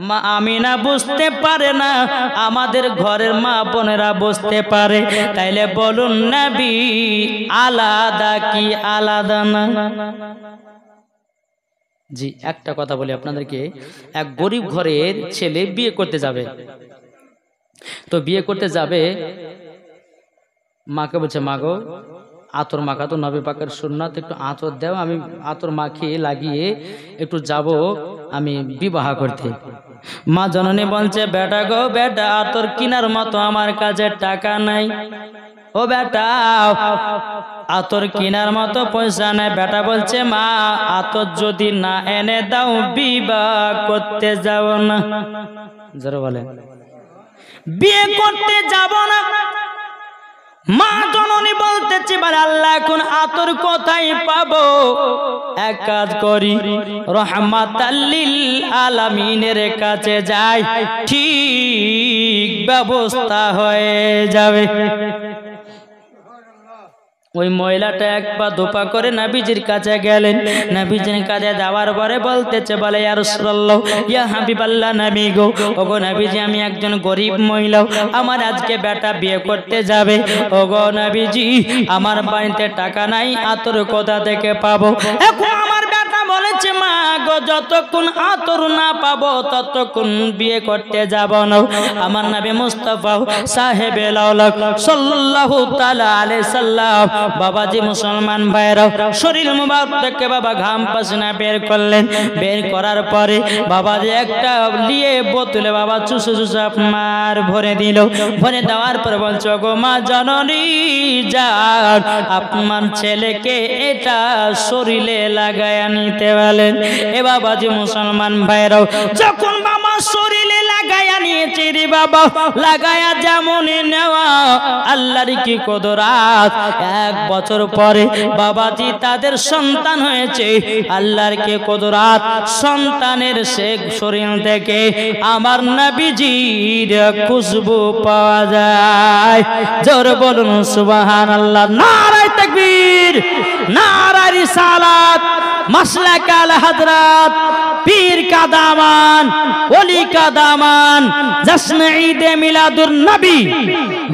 মা আমিনা বুঝতে পারে না, আমাদের ঘরের মা বোনেরা বুঝতে পারে। তাইলে বলুন নবী আলাদা কি আলাদা না? জি একটা কথা বলি আপনাদেরকে, এক গরিব ঘরের ছেলে বিয়ে করতে যাবে, তো বিয়ে করতে যাবে, মাকে বলছে মা গো আতর মাখা তো নবী পাকের সুন্নাত, একটু আতর দাও, আমি আতর মাখিয়ে লাগিয়ে একটু যাব আমি বিবাহ করতে। মা জননী বলছে বেটা গো বেটা, আতর কেনার মতো আমার কাছে টাকা নাই। ও বেটা আতর কেনার মতো পয়সা নেই। বেটা বলছে মা আতর যদি না এনে দাও বিবাহ করতে যাব না। জোরে বলে বিয়ে করতে যাব না। মা জননী বলতেছে বলে আল্লাহ এখন আতর কোথায় পাবো? এক কাজ করি রহমাতাল লিল আলামিনের কাছে যাই, ঠিক ব্যবস্থা হয়ে যাবে। ওই মহিলাটা এক পা দুপা করে নবীজির কাছে গেলেন। নবীজির কাছে যাওয়ার পরে বলতেছে বলে ইয়া রাসূলুল্লাহ ইয়া হাবিবাল্লাহ নবী গো, ওগো নবীজি আমি একজন গরিব মহিলা, আমার আজকে বেটা বিয়ে করতে যাবে। ওগো নবীজি আমার বাড়িতে টাকা নাই, আতর কোথা থেকে পাবো? এখন আমার বেটা বলেছে মা গো যতক্ষণ আতর না পাবো ততক্ষণ বিয়ে করতে যাব না। আমার নবী মুস্তাফা সাহেবে লাউলাক সাল্লাল্লাহু তাআলা আলাইহি সাল্লাম বাবাজি মুসলমান ভাইরা শরীর মুবারক থেকে বাবা ঘাম পাসনা বের করলেন। বের করার পরে বাবাজি একটা নিয়ে বোতলে বাবা চুষে চুষে আপনার ভরে দিল। ভরে দেওয়ার পর বলছো গো মা জননী যান আপনার ছেলেকে এটা শরীরে লাগায়া নিতে বলেন। এ বাবাজি মুসলমান ভাইরা যখন বাবা শরীরে লাগায়া নিয়েছে রে বাবা, লাগায়া যেমন নেওয়া আল্লাহর কি কুদরত। এক বছর পরে বাবাজি তাদের সন্তান হয়েছে। আল্লাহর কি কুদরত, সন্তানের শেখ শরীর থেকে আমার নবীজির খুশবু পাওয়া যায়। জোরে বলুন সুবহানাল্লাহ। নারায়ে তাকবীর, নারায়ে রিসালাত, মাসলাক আল হযরত পীর কা দামান, ওলি কা দামান, জশ্ন ঈদে মিলাদুন নবী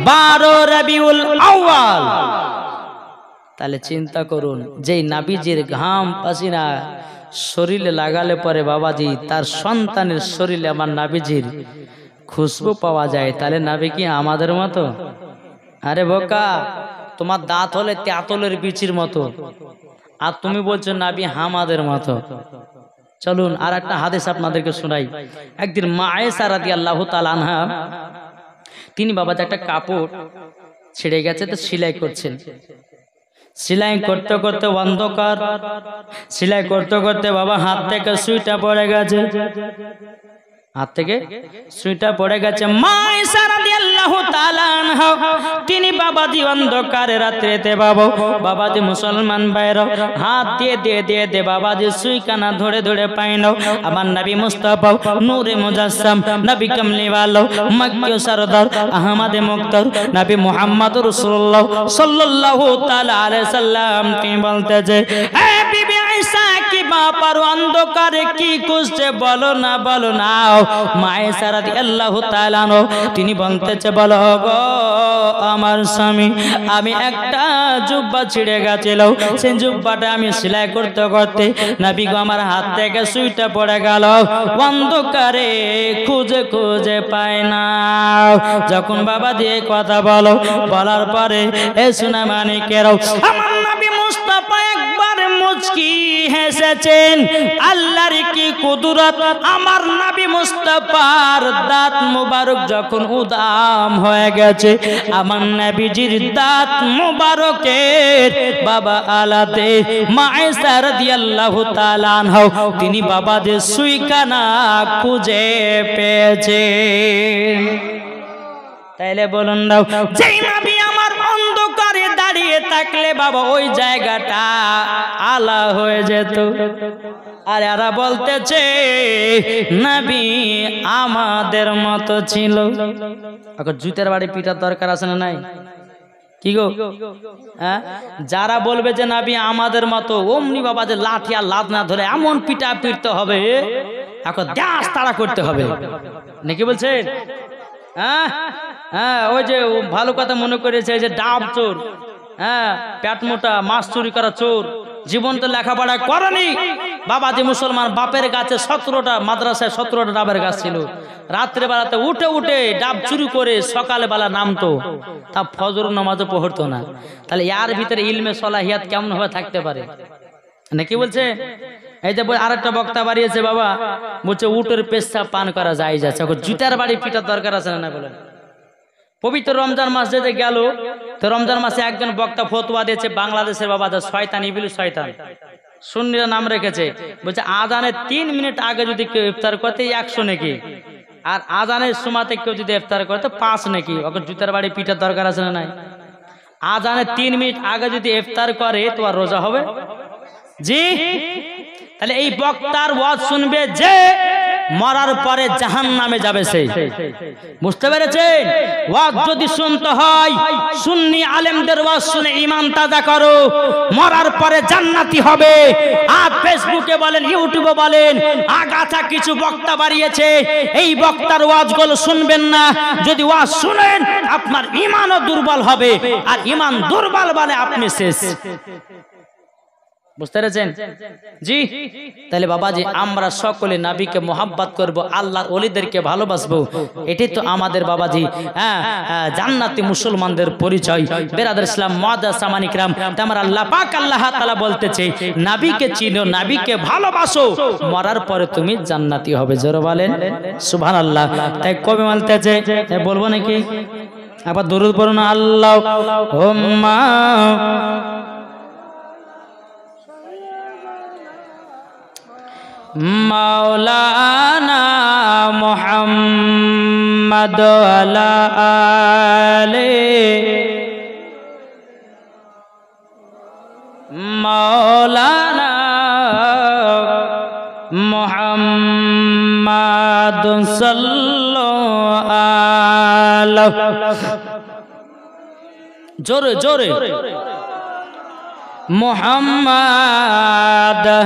12 রবিউল আউয়াল। তাহলে চিন্তা করুন, যেই নবীজির ঘাম পাসিনা শরীরে লাগালে পরে বাবাজি তার সন্তানের শরীরে আমার নবীজির খুশবু পাওয়া যায়। তাহলে নবী কি আমাদের মতো? আরে বোকা, তোমার দাঁত হলে তেঁতুলের বিচির মতো, আর তুমি বলছো নবী আমাদের মতো। চলুন আর একটা হাদিস আপনাদেরকে শোনাই। একদিন মা আয়েশা রাদিয়াল্লাহু তাআলা আনহা তিনি বাবাজি একটা কাপড় ছিঁড়ে গেছে তো সেলাই করছেন। সেলাই করতে করতে অন্ধকার, সেলাই করতে করতে বাবা হাত থেকে সুইটা পড়ে গেছে, হাত থেকে সুইটা পড়ে গেছে। মা আয়েশা রাদিয়াল্লাহু তাআলা আনহা তিনি বাবাজি অন্ধকারে রাত্রিতে বাবাজি মুসলমান ভাইরা হাত দিয়ে দিয়ে দিয়ে দিয়ে বাবাজি সুইখানা ধরে ধরে পাইল। আমার নবী মুস্তাফা নূরে মুজাসসাম, নবী কামলিওয়ালা, মক্কি সরদার, আহমদে মুক্তার, নবী মুহাম্মদ রাসূলুল্লাহ সাল্লাল্লাহু তাআলা আলাইহি সাল্লাম তিনি বলতেছে এ বিবি আয়েশা কি ব্যাপার, অন্ধকারে কি খুঁজছে বলো না বলো না। মা আয়েশা রাদিয়াল্লাহু তাআলা তিনি বলতেছে বলো গো আমার স্বামী, আমি একটা জুব্বা ছিঁড়ে গেছিল, সেই জুব্বাটা আমি সেলাই করতে করতে নবী গো আমার হাত থেকে সুইটা পড়ে গেল, অন্ধকারে খুঁজে খুঁজে পাই না। যখন বাবা দিয়ে কথা বলো, বলার পরে এ সোনা মানিকেরাও আমার নবী মুস্তাফা একবার মুচকি হেসেছেন। আল্লাহর কি কুদরত, আমার নবী মুস্তাফার দাঁত মুবারক যখন উদাম হয়ে গেছে, আমার নবীজির দাঁত মুবারকের বাবা আলাতে মা আয়েশা রাদিয়াল্লাহু তাআলা আনহা তিনি বাবাদের সুইখানা খুঁজে পেয়েছে। তাইলে বলুন দাও, যেই নবী আমার অন্ধকারে দাঁড়িয়ে থাকলে বাবা ওই জায়গাটা আলা হয়ে যেত। আর এরা বলতেছে নবী আমাদের মতো ছিল। এখন জুতের বাড়ি পিটার দরকার আছে না নাই? কি গো হ্যাঁ, যারা বলবে যে নবী আমাদের মতো অমনি বাবা যে লাঠি আর লাদ না ধরে এমন পিটা পিটতে হবে, এখন দাস তাড়া করতে হবে নাকি বলছেন? হ্যাঁ হ্যাঁ, ওই যে ভালো কথা মনে করেছে যে ডাব চোর, হ্যাঁ পেট মোটা মাছ চুরি করা চোর, জীবন তো লেখাপড়া করেনি। বাবাজি মুসলমান বাপের গাছে 17টা মাদ্রাসায় 17টা ডাবের গাছ ছিল, রাত্রে বেলাতে উঠে উঠে ডাব চুরি করে সকালে বেলা নামতো, তা ফজর নামাজও পড়তো না। তাহলে ইয়ার ভিতরে ইলমে সলাহিয়াত কেমন ভাবে থাকতে পারে? নাকি বলছে এই যে আরেকটা বক্তা বাড়িয়েছে বাবা, বলছে উটের পেশাব পান করা যায় যাচ্ছে, জুতার বাড়ি পিটার দরকার আছে না বলেন? পবিত্র রমজান মাস যেতে গেল, তো রমজান মাসে একজন বক্তা ফতোয়া দিয়েছে বাংলাদেশের বাবা, শয়তান ইবলিস শয়তান, সুন্নিরা নাম রেখেছে, বলছে আজানের 3 মিনিট আগে যদি কেউ ইফতার করতে 100 নাকি, আর আজানের সময়তে কেউ যদি ইফতার করতে 5 নাকি। ওকে জুতার বাড়ি পিটার দরকার আছে না নাই? আজানের 3 মিনিট আগে যদি ইফতার করে তো আর রোজা হবে? জি। তাহলে এই বক্তার ওয়াজ শুনবে যে মরার পরে জাহান্নামে যাবে সেই, বুঝতে পেরেছেন? ওয়াজ যদি শুনতে হয় সুন্নি আলেমদের ওয়াজ শুনে ঈমান তাজা করো, মরার পরে জান্নাতি হবে। আর ফেসবুকে বলেন, ইউটিউবে বলেন, আগাছা কিছু বক্তা বাড়িয়েছে, এই বক্তার ওয়াজগুলো শুনবেন না। যদি ওয়াজ শুনেন আপনার ঈমানও দুর্বল হবে, আর ঈমান দুর্বল বলে আপনি শেষ। বুঝতে পেরেছেন? জি। তাহলে বাবাজি আমরা সকলে নবীকে মোহাব্বত করব, আল্লাহর ওলিদেরকে ভালোবাসবো, এটাই তো আমাদের বাবাজি জান্নাতি মুসলমানদের পরিচয়। বেরাদার ইসলাম মুআদ্দাস সামানি কিরাম, আমার আল্লাহ পাক আল্লাহ তাআলা বলতেছে নবীকে চিনো, নবীকে ভালোবাসো, মরার পরে তুমি জান্নাতি হবে। জোরে বলেন সুবহানাল্লাহ। তাই কবি বলতেছে, বলবো নাকি আবার দরুদ পড়ুন, আল্লাহুম্মা মাওলানা মুহাম্মদ আলা আলে মাওলানা মুহাম্মদ সাল্লাল্লাহু আলাইহি, জোরে জোরে মোহাম্মদ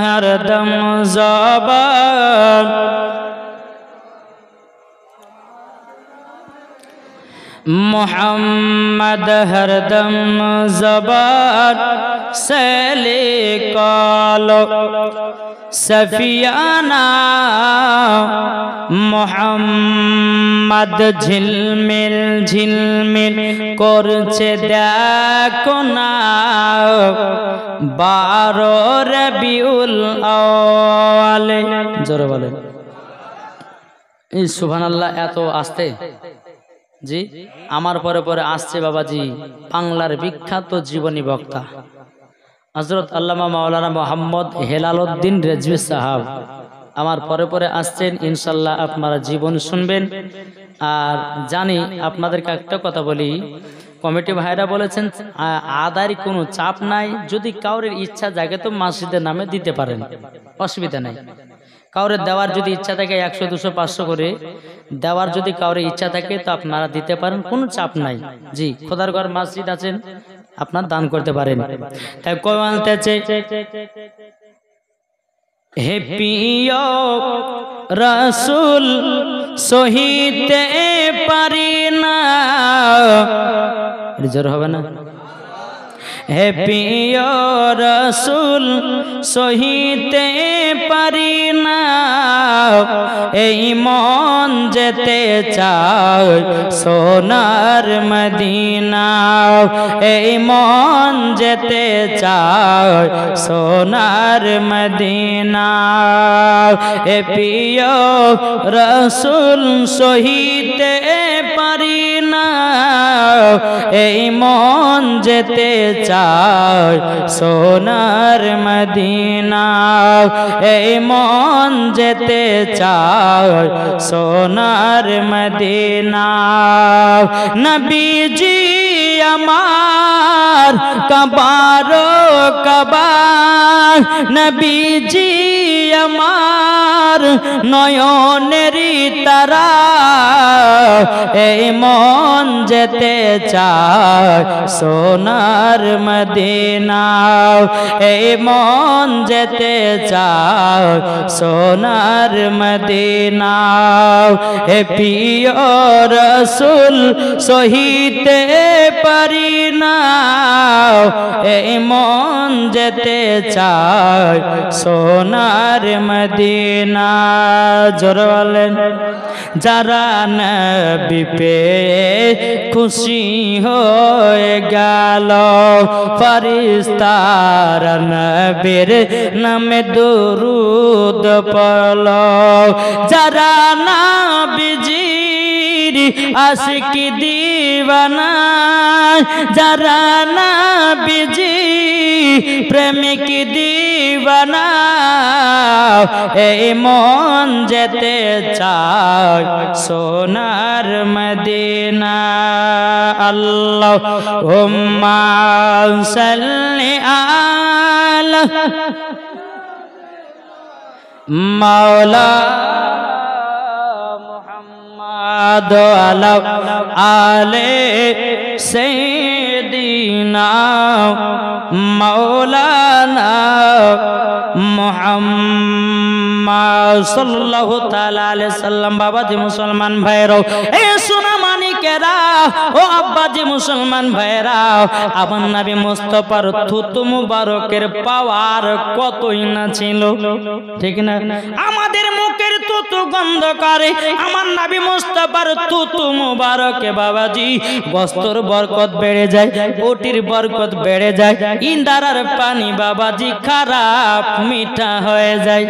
হরদম জবান, মোহাম্মদ হরদম জবান से लिखलो सफियाना মোহাম্মদ ঝিলমিল ঝিলমিল করছে দেখো না 12 রবিউল আউয়াল। জোরে বলেন এই সুবহানাল্লাহ। এত আস্তে জি, আমার পরে পরে আসছে বাবাজি বাংলার বিখ্যাত জীবনী বক্তা হযরত আল্লামা মাওলানা মোহাম্মদ হেলালউদ্দিন রেজভী সাহেব, আমার পরে পরে আসছেন। ইনশাল্লাহ আপনারা জীবন শুনবেন। আর জানি আপনাদেরকে একটা কথা বলি, কমিটি ভাইরা বলেছেন আদায়ের কোনো চাপ নাই, যদি কাউরের ইচ্ছা জাগে তো মসজিদের নামে দিতে পারেন, অসুবিধা নাই। কাউরে দেওয়ার যদি ইচ্ছা থাকে 100 200 500 করে দেওয়ার যদি কাউরে ইচ্ছা থাকে তো আপনারা দিতে পারেন, কোনো চাপ নাই। জি, খোদার ঘর মসজিদ আছেন, আপনার দান করতে পারেন। তাই কই বলতেছে হে প্রিয় রাসূল সহিতে পারি না, জোর হবে না, হে প্রিয় রাসূল সহিতে পারি না, এই মন যেতে চায় সোনার মদিনা, এই মন যেতে চায় সোনার মদিনা, হে প্রিয় রাসূল সহিতে পারি না, এই মন যেতে চায় সোনার মদিনা, এই মন যেতে চায় সোনার মদিনা। নবীজি আমার কবারো কবার, নবীজি আমার নয়নেরই তারা, এই মন যেতে চায় সোনার মদিনা, এই মন যেতে চায় সোনার মদিনা, হে প্রিয় রাসূল সহিতে পারি না, এই মন যেতে চায় সোনার মদিনা, মদিনা জোরে বলেন যারা নবী পেয়ে খুশি হয়ে গেল ফেরেশতারা নবীর নামে দরুদ পড়ল যারা নবীজির আশিকি দিওয়ানা যারা নবীজি প্রেমিক দিওয়ানা এই মন যেতে চায় সোনার মদিনা আল্লাহুম্মা সাল্লি আলা মাওলা মুহাম্মদ আলা আলে সাইয়্যিদিনা মাওলানা মুহাম্মদ সাল্লাল্লাহু তাআলা আলাইহি সাল্লাম। বাবাজি মুসলমান ভাইরাও এই সোনা মানিকেরা ও আব্বাজি মুসলমান ভাইরা আমার নবী মুস্তাফার থুতু মুবারকের পাওয়ার কতই না ছিল ঠিক না আমাদের মুখের থুতু গন্ধ করে আমার নবী মুস্তাফার থুতু মুবারকে বাবাজি বস্ত্র বরকত বেড়ে যায় ওটির বরকত বেড়ে যায় ইন্দারার পানি বাবাজি খারাপ মিঠা হয়ে যায়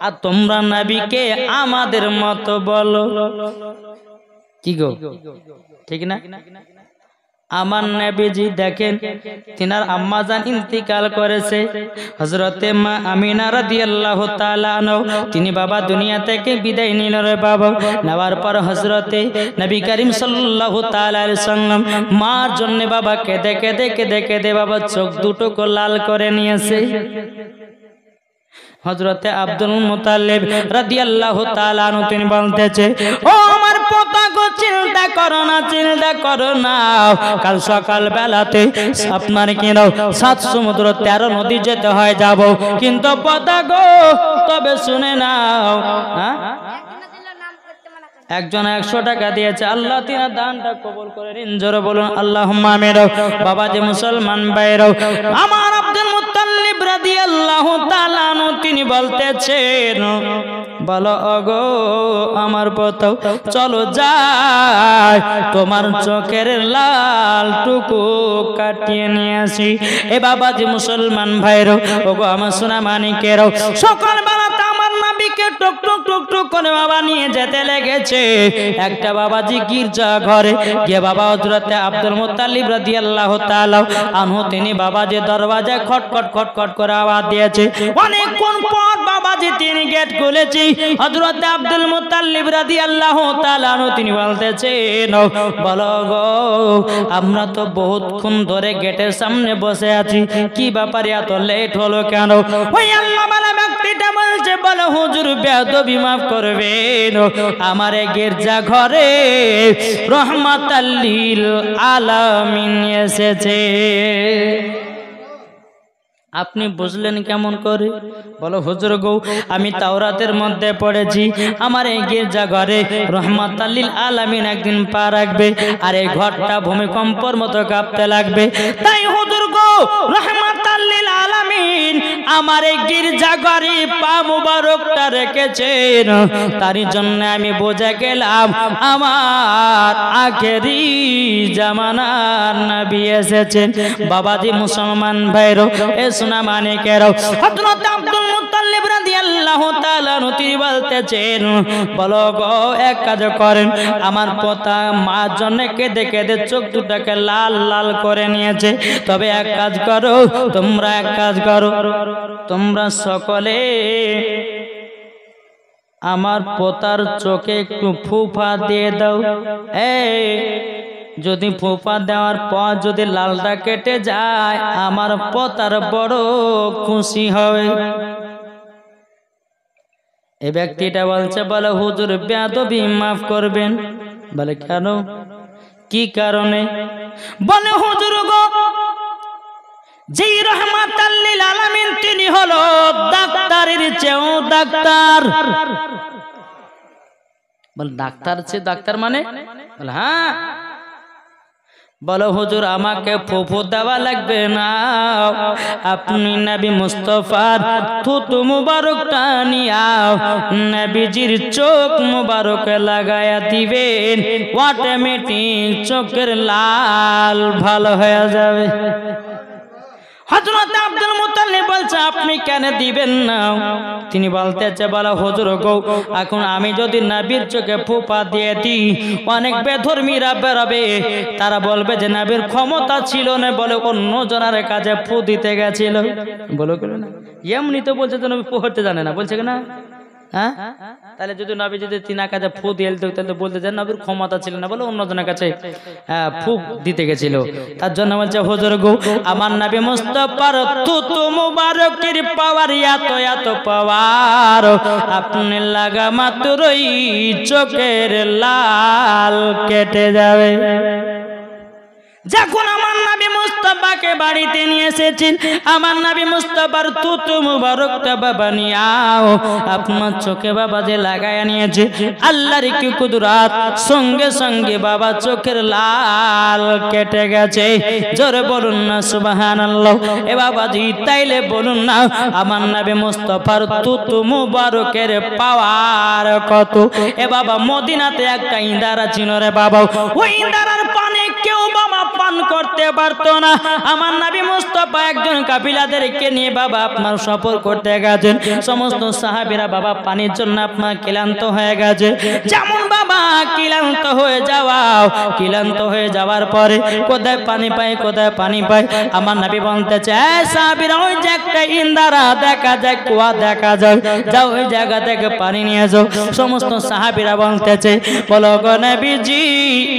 আর তোমরা নবীকে আমাদের মতো বলো কি গো ঠিক না আমার নবীজি দেখেন তিনার আম্মা জান ইন্তিকাল করেছে হযরতে মা আমিনা রাদিয়াল্লাহু তাআলা আনহা তিনি বাবা দুনিয়া থেকে বিদায় নিল রে বাবা নেওয়ার পর হযরতে নবী করিম সাল্লাল্লাহু তাআলা আলাইহি সাল্লাম মার জন্য বাবা কেঁদে কেঁদে কেঁদে কেঁদে বাবা চোখ দুটোকে লাল করে নিয়েছে হযরতে আব্দুল মুতাল্লিব রাদিয়াল্লাহু তাআলা আনহু তিনি বলতেছে ও আমার পোতা গো চিন্তা করো না কাল সকাল বেলাতে আপনার কি নাও 7 সমুদ্র 13 নদী যেতে হয় যাব কিন্তু পোতা গো তবে শুনে নাও হ্যাঁ একজন 100 টাকা দিয়েছে আল্লাহ তিনার দানটা কবুল করে নিন জোরে বলুন আল্লাহুম্মা আমিন বাবাজি মুসলমান ভাইরা আমার আব্দুল মুত্তালিব রাদিয়াল্লাহু তাআলা আনহু তিনি বলতেছেন বলো ওগো আমার পুত্র চলো যাই তোমার চোখের লাল টুকু কাটিয়ে নিয়ে আসি এ বাবাজি মুসলমান ভাইরা ওগো আমার সোনা মানিকেরা সকাল বেলা নবীকে টুক টুক টুক টুক করে বাবা নিয়ে যেতে লেগেছে একটা বাবাজি গির্জা ঘরে গিয়ে বাবা হযরতে আব্দুল মুত্তালিব রাদিয়াল্লাহু তাআলা আনহু তিনি বাবাজি দরওয়াজায় খটখট খটখট করে আওয়াজ দিয়েছে অনেকক্ষণ পর বাবাজি তিনি গেট খুলেছে হযরতে আব্দুল মুত্তালিব রাদিয়াল্লাহু তাআলা আনহু তিনি বলতেছেন বলো গো আমরা তো বহুতক্ষণ ধরে গেটের সামনে বসে আছি কি ব্যাপারে এত লেট হলো কেন ওই আল্লাহ বলা ব্যক্তিটা বলছে বলো হুজুর বেয়াদবি মাফ করবেন আমারে গির্জা ঘরে রহমাতাল লিল আলামিন এসেছে আপনি বুঝলেন কেমন করে বলো হুজুর গো আমি তাওরাতের মধ্যে পড়েছি আমার এই গির্জা ঘরে রহমাতাল লিল আলামিন একদিন পা রাখবে আর এই ঘরটা ভূমিকম্পের মতো কাঁপতে লাগবে তাই হুজুর গো রহমাতাল লিল আলামিন আমার এই গির্জা ঘরে পা মুবারকটা রেখেছেন তার জন্য আমি বুঝে গেলাম আমার আখেরি জামানার নবী এসেছেন বাবাজি মুসলমান ভাইরা এ সোনা মানিকেরা হযরত আব্দুল মুত্তালিব রাদিয়াল্লাহু তাআলা তিনি বলতেছেন বলো গো এক কাজ করেন আমার পোতা মার জন্য কেঁদে কেঁদে চোখ দুটাকে লাল লাল করে নিয়েছে তবে এক কাজ করো তোমরা এক কাজ করো তোমরা সকলে আমার পোতার চোখে একটু ফুফা দিয়ে দাও এই যদি ফুফা দেওয়ার পর যদি লালটা কেটে যায় আমার পোতার বড় খুশি হবে এই ব্যক্তিটা বলছে বলে হুজুর বেয়াদবি মাফ করবেন বলে কেন কি কারণে বলে হুজুর গো যেই রহমাতাল লিল আলামিন তিনি হলো ডাক্তারের চেয়েও ডাক্তার বল ডাক্তার চেয়ে ডাক্তার মানে বলে হ্যাঁ বলো হুজুর আমাকে ফুফু দেওয়া লাগবে না, আপনি নবী মুস্তাফার থুতু মুবারকটা নিয়াও নবীজির চোখ মুবারক লাগায়া দিবেন, অটোমেটিক চোখের লাল ভালো হয়ে যাবে। হযরত আব্দুল মুত্তালিব বলছে আপনি কেন দিবেন না? তিনি বলতেছে বলা হুজুর গো, এখন আমি যদি নবীর চোখে ফুপা দিয়ে দিই অনেক বেধর্মীরা বেরোবে, তারা বলবে যে নবীর ক্ষমতা ছিল না বলে অন্য জনের কাছে ফু দিতে গেছিল। বলো কেন না, এমনি তো বলছে যে নবী ফু হতে জানে না, বলছে কিনা? হ্যাঁ, তাহলে যদি নবী যদি তিনার কাছে ফু দিয়ে দিত তাহলে বলতে যে নবীর ক্ষমতা ছিল না বলে অন্যজনের কাছে ফু দিতে গেছিল। তার জন্য বলছে হুজুর গো, আমার নবী মুস্তাফার থুতু মুবারকের পাওয়ার এত এত পাওয়ার, আপনি লাগা মাত্রই চোখের লাল কেটে যাবে। যখন আমার নবী মুস্তাফাকে বাড়িতে নিয়ে এসেছেন, আমার নবী মুস্তাফার থুতু মুবারকটা বাবা নিয়াও আপনার চোখে বাবা যে লাগায়া নিয়েছে, আল্লাহর কি কুদরত, সঙ্গে সঙ্গে বাবা চোখের লাল কেটে গেছে। জোরে বলুন না সুবহানাল্লাহ। এ বাবাজি তাইলে বলুন না আমার নবী মুস্তাফার থুতু মুবারকের পাওয়ার কত। এ বাবা মদিনাতে একটা ইন্দারা ছিল রে বাবা, ওই ইন্দারার পানি কেউ বাবা পান করতে পারতো না। আমার নবী মুস্তাফা একজন কাফিলাদেরকে নিয়ে বাবা আপনার সফর করতে গেছেন, সমস্ত সাহাবীরা বাবা পানির জন্য আপনার ক্লান্ত হয়ে গেছে। যেমন বাবা ক্লান্ত হয়ে যাওয়ার পরে কোথায় পানি পায় কোথায় পানি পায়, আমার নবী বলতেছে সাহাবীরা ওই যে একটা ইন্দারা দেখা যায়, কুয়া দেখা যায়, যাও ওই জায়গা থেকে পানি নিয়ে যাও। সমস্ত সাহাবীরা বলতেছে বলো গো নবীজি,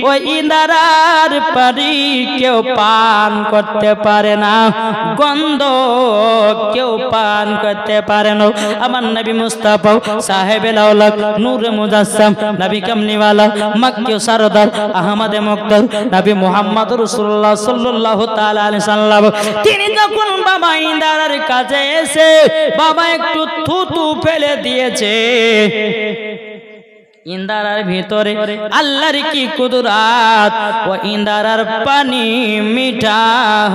ওই ইন্দারার পানি কেউ পান করতে পারে না, গন্ধ কেউ পান করতে পারে না। আমার নবী মুস্তাফা সাহেবে লাউলাক নূরে মুজাসসাম নবী কামলিওয়ালা মক্কি সরদার আহমদে মুক্তার নবী মুহাম্মদ রাসূলুল্লাহ সাল্লাল্লাহু তাআলা আলাইহি সাল্লাম, তিনি যখন বাবা ইন্দারার কাছে এসে বাবা একটু থুতু ফেলে দিয়েছে, ইন্দারার ভিতরে আল্লাহর কি কুদরত, ও ইন্দারার পানি মিঠা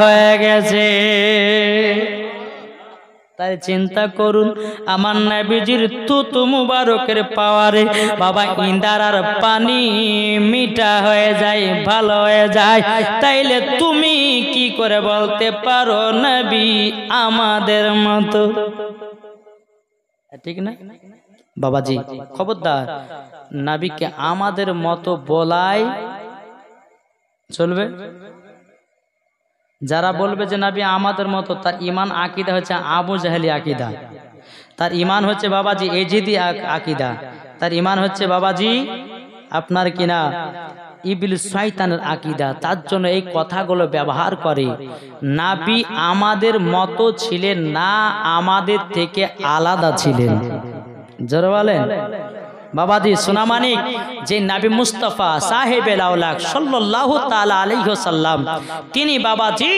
হয়ে গেছে। তাই চিন্তা করুন আমার নবীজির থুতু মুবারকের পাওয়ারে বাবা ইন্দারার পানি মিঠা হয়ে যায়, ভালো হয়ে যায়। তাইলে তুমি কি করে বলতে পারো নবী আমাদের মতো? ঠিক না বাবাজি? খবরদার, নবীকে আমাদের মতো বলাই চলবে। যারা বলবে যে নবী আমাদের মতো, তার ইমান আকীদা হচ্ছে আবু জাহেলি আকীদা, তার ইমান হচ্ছে বাবাজি এজিদি আকীদা, তার ইমান হচ্ছে বাবাজি আপনার কিনা ইবলিস শয়তানের আকীদা। তার জন্য এই কথাগুলো ব্যবহার করে। নবী আমাদের মতো ছিলেন না, আমাদের থেকে আলাদা ছিলেন। জোরে বলেন বাবাজি। সোনামানিক যে নবী মুস্তাফা সাহেবে লাউলাক সাল্লাল্লাহু তাআলা আলাইহি ওয়াসাল্লাম, তিনি বাবাজি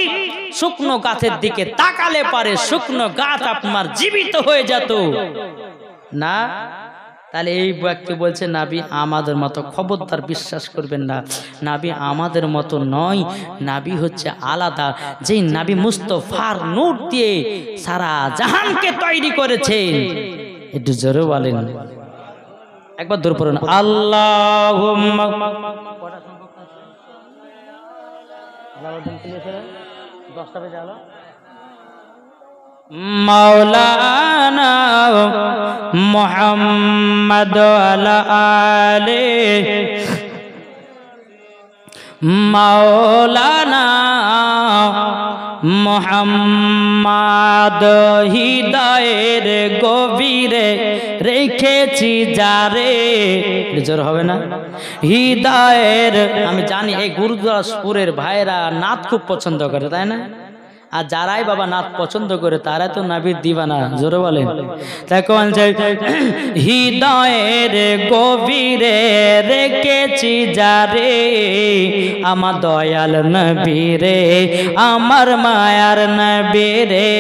শুকনো গাছের দিকে তাকালে পারে শুকনো গাছ আপনার জীবিত হয়ে যেত না। তাহলে এই ব্যক্তি বলছে নবী আমাদের মতো, খবরদার বিশ্বাস করবেন না, নবী আমাদের মতো নয়, নবী হচ্ছে আলাদা। যেই নবী মুস্তাফার নূর দিয়ে সারা জাহানকে তৈরি করেছেন। একটু জোরে বলেন, একবার দূর পড়ুন আল্লাহুম্মা। মাওলানা মুহাম্মদ আলা আলে মাওলানা মুহাম্মদ হৃদয়ের গভীরে রেখেছি যারে। জোর হবে না? হৃদয়ের, আমি জানি এই গুরুদাসপুরের ভাইরা নাত খুব পছন্দ করে, তাই না? আর যারাই বাবা নাত পছন্দ করে তারা তো নবীর দিওয়ানা। জোরে বলেন। তখন হৃদয়ের গভীরে রেখেছি যারে, আমার দয়াল নবী রে আমার মায়ার নবী রে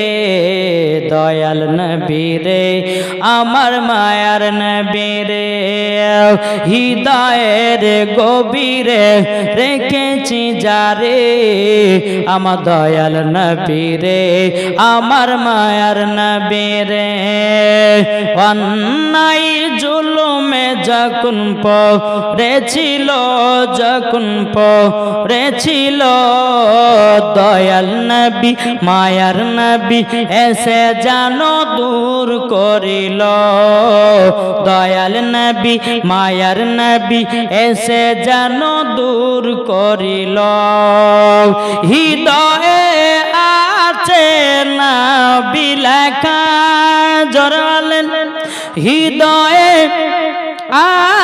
দয়াল নবী রে আমার মায়ার নবী রে হৃদয়ের গভীরে রেখেছি যারে আমার দয়াল নবী রে আমার মায়ার নবী রে অন্যায় জুলুমে যখন পড়েছিল দয়াল নবী মায়ার নবী এসে জানো দূর করিল দয়াল নবী মায়ার নবী এসে জানো দূর করিল হৃদয়ে আছে না বিলাখা জরালেন হৃদয়ে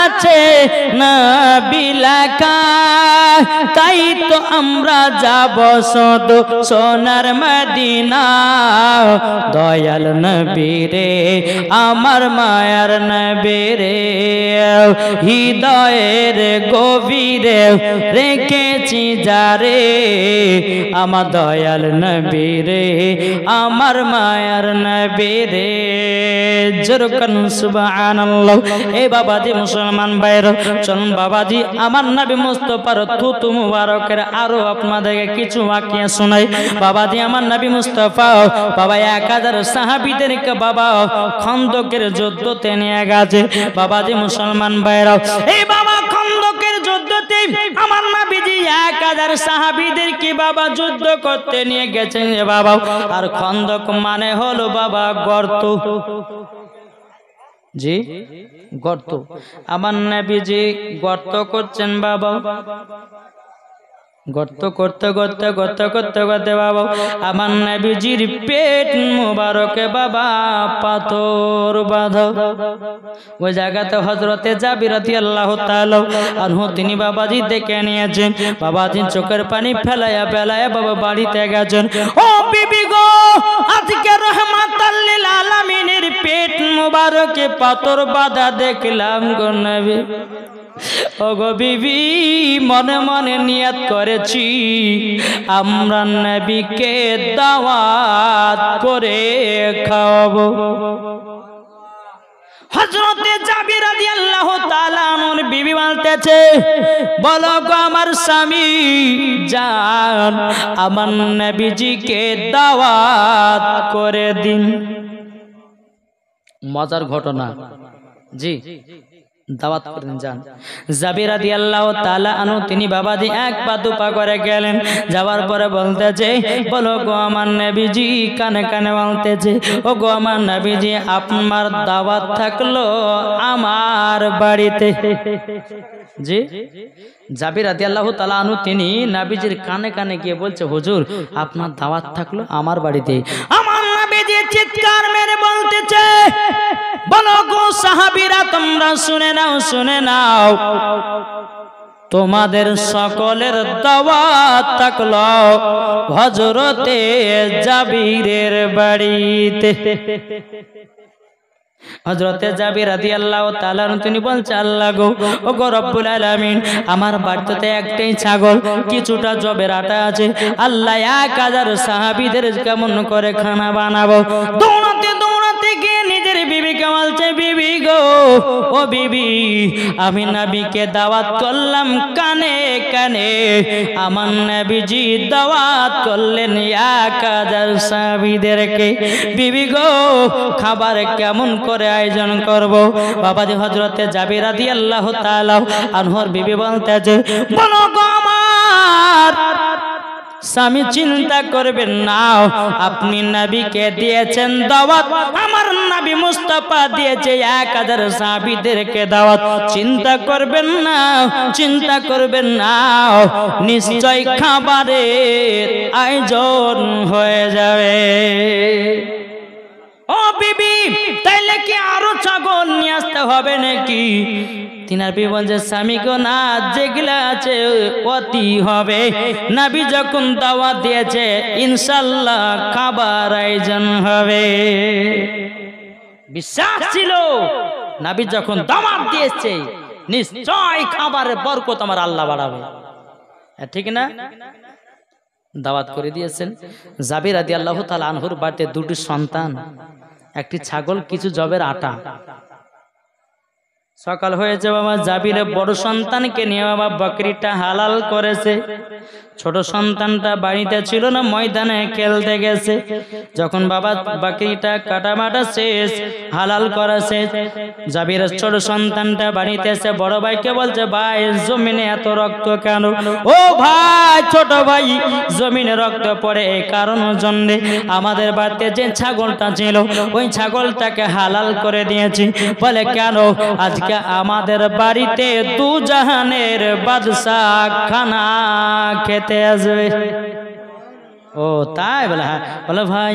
আছে না বিলাখা তাই তো আমরা যাব শুধু সোনার মদিনা দয়াল নবী রে আমার মায়ার নবী রে হৃদয়ের গভীরে রেখেছি যারে আমার দয়াল নবী রে আমার মায়ার নবী রে জোরকান সুবহানাল্লাহ। এ বাবাজি মুসলমান ভাইরা চলুন বাবাজি আমার নবী মুস্তাফার থুতু মুবারকের আরো আপনাদেরকে কিছু ওয়াকিয়া শোনাই। বাবাজি আমার নবী মুস্তাফা বাবা 1000 সাহাবীদেরকে বাবা খন্দকের যুদ্ধতে নিয়ে গেছে। বাবাজি মুসলমান ভাইরা এই বাবা খন্দকের যুদ্ধতে আমার নবীজি 1000 সাহাবীদেরকে বাবা যুদ্ধ করতে নিয়ে গেছেন বাবা। আর খন্দক মানে হলো বাবা গর্ত, জি গর্ত। আমার নবীজি গর্ত করছেন বাবা, গর্ত করতে করতে করতে করতে করতে বাবা আমার নবীজির পেট মুবারকে বাবা পাথর বাঁধা। ওই জায়গাতে হযরতে জাবির রাদিয়াল্লাহু তাআলা আনহু তিনি বাবাজি দেখে নিয়েছেন। বাবাজি চোখের পানি ফেলায়া ফেলায়া বাবা বাড়িতে গেছেন। ও বিবি গো আজকে রহমাতাল লিল আলামিনের পেট মুবারকে পাথর বাঁধা দেখলাম গো নবী। ওগো বিবি মনে মনে নিয়ত করেছি আমরা নবীকে দাওয়াত করে খাওয়াবো। হযরতে জাবির রাদিয়াল্লাহু তাআলা আনহুর বিবি বলতেছে বলো গো আমার স্বামী জান আমার নবীজিকে দাওয়াত করে দিন। মজার ঘটনা, জি দাওয়াত করেন যান। জাবির রাদিয়াল্লাহু তাআলা আনহু তিনি বাবাজি এক পা দুপা করে গেলেন। যাওয়ার পরে বলতেছে বলো গো আমার নবীজি কানে কানে বলতেছে ও গো আমার নবীজি আপনার দাওয়াত থাকলো আমার বাড়িতে। জি জাবির রাদিয়াল্লাহু তাআলা আনহু তিনি নবীজির কানে কানে গিয়ে বলছে হুজুর আপনার দাওয়াত থাকলো আমার বাড়িতে। আমার নবীজি চিৎকার মেরে বলতেছে বলো গো সাহাবীরা তোমরা শুনে নাও শুনে নাও তোমাদের সকলের দাওয়াত থাকলো হযরতে জাবিরের বাড়িতে। হযরতে জাবির রাদিয়াল্লাহু তাআলা তিনি বলছে আল্লাহ গো ও গো রব্বুল আলামিন আমার বাড়িতে একটাই ছাগল কিছুটা জবের আটা আছে আল্লাহ 1000 সাহাবীদের কেমন করে খানা বানাবো। দৌড়াতে দৌড়াতে গিয়ে নিজের বিবিকে বলছে বিবি গো ও বিবি আমি নবীকে দাওয়াত করলাম কানে কানে আমার নবীজি দাওয়াত করলেন 1000 সাহাবীদেরকে। বিবি গো খাবার কেমন করে আয়োজন করব। বাবাজি হযরতে জাবির রাদিয়াল্লাহু তাআলা আনহুর বিবি বলতেছে বলো গো আমার স্বামী চিন্তা করবেন না আপনি নবীকে দিয়েছেন দাওয়াত আমার নবী মুস্তাফা দিয়েছে 1000 সাহাবীদেরকে দাওয়াত চিন্তা করবেন না চিন্তা করবেন না নিশ্চয় খাবারের আয়োজন হয়ে যাবে। ও বিবি তাইলে কি আরো ছাগল নিয়ে আসতে হবে নাকি? তিনার বিবি বলছে স্বামী গো না যেগুলা আছে অতি হবে নবী যখন দাওয়াত দিয়েছে ইনশাআল্লাহ খাবার আয়োজন হবে। বিশ্বাস ছিল নবী যখন দাওয়াত দিয়েছে নিশ্চয় খাবারের বরকত আমার আল্লাহ বাড়াবে। ঠিক না? দাওয়াত করে দিয়েছেন। জাবির রাদিয়াল্লাহু তাআলা আনহুর বাড়িতে দুটি সন্তান, একটি ছাগল, কিছু জবের আটা। সকাল হয়েছে, বাবা জাবির বড় সন্তানকে নিয়ে বাবা বকরিটা হালাল করেছে। ছোট সন্তানটা বাড়িতে ছিল না, ময়দানে খেলতে গেছে। যখন বাবা বকরিটা কাটামাটা শেষ, হালাল করা শেষ, জাবির ছোট সন্তানটা বাড়িতে এসে বড় ভাইকে বলছে, ভাই জমিনে এত রক্ত কেন? ও ভাই, ছোট ভাই, জমিনে রক্ত পড়ে এই কারণের জন্য আমাদের বাড়িতে যে ছাগলটা ছিল ওই ছাগলটাকে হালাল করে দিয়েছি। বলে কেন? আজকে আমাদের বাড়িতে দু জাহানের বাদশাহ খানা খেতে আসবে। ও তাই? বলে হ্যাঁ। বলে ভাই,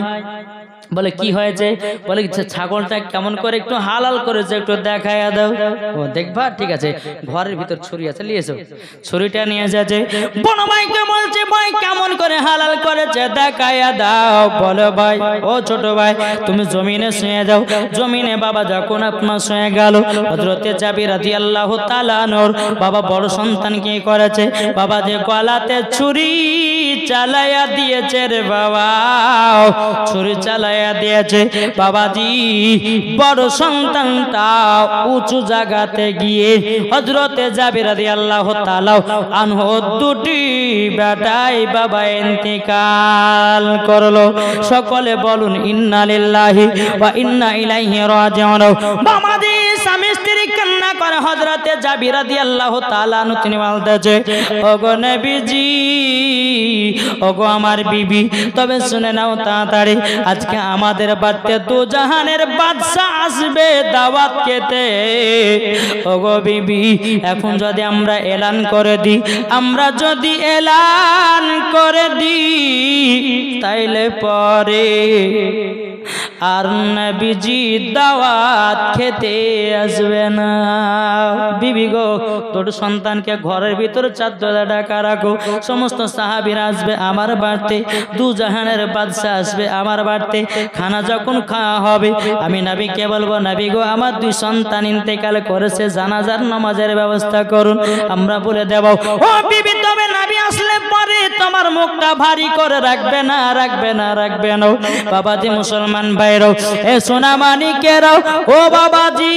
বলে কি হয়েছে? বলে ছাগলটা কেমন করে একটু হালাল করেছে, একটু দেখাইয়া দাও। ও দেখবা, ঠিক আছে, ঘরের ভিতর ছুরি আছে, নিয়ে এসো। ছুরিটা নিয়ে যাচ্ছে, বড় ভাইকে বলছে, ভাই কেমন করে হালাল করেছে দেখাইয়া দাও। বলে ভাই, ও ছোট ভাই, তুমি জমিনে শুয়ে যাও। জমিনে বাবা যখন আপনার শুয়ে গেল, হযরতে জাবির রাদিয়াল্লাহু তাআলা আনহু বাবা বড় সন্তান কি করেছে? বাবা যে গলাতে ছুরি চালাইয়া দিয়েছে রে বাবা, ছুরি চালাইয়া দিয়েছে বাবাজি। বড় সন্তানটা উঁচু জায়গাতে গিয়ে হযরতে জাবির রাদিয়াল্লাহু তাআলা আনহু দুটি বেটাই বাবা ইন্তেকাল করলো। সকলে বলুন ইন্না লিল্লাহি ওয়া ইন্না ইলাইহি রাজিউন। বাবাজি স্বামী স্ত্রী কান্না করে হযরতে জাবির রাদিয়াল্লাহু তাআলা আনহু তিনি বলতেছে, ওগো নবীজি, ওগো আমার বিবি, তবে শুনে নাও তাড়াতাড়ি, আজকে আমাদের বাড়িতে দু জাহানের বাদশা আসবে দাওয়াত খেতে। ওগো বিবি, এখন যদি আমরা এলান করে দিই, আমরা যদি এলান করে দিই, তাইলে পরে আর নবীজি দাওয়াত খেতে আসবে না। বিবি গো, তোর সন্তানকে ঘরের ভিতরে চাদরে ঢাকা রাখো। সমস্ত সাহাবীরা আসবে আমার বাড়িতে, দু জাহানের বাদশা আসবে আমার বাড়িতে। খানা যখন খাওয়া হবে, আমি নবীকে বলবো, নবী গো, আমার দুই সন্তান ইন্তেকাল করেছে, জানাজার নামাজের ব্যবস্থা করুন। আমরা বলে দেব, ও বিবি, তবে নবী আসলে পরে তোমার মুখটা ভারী করে রাখবে না, রাখবে না, রাখবে না। বাবাজি মুসলমান ভাইরাও, এ সোনা মানিকেরাও, ও বাবাজি,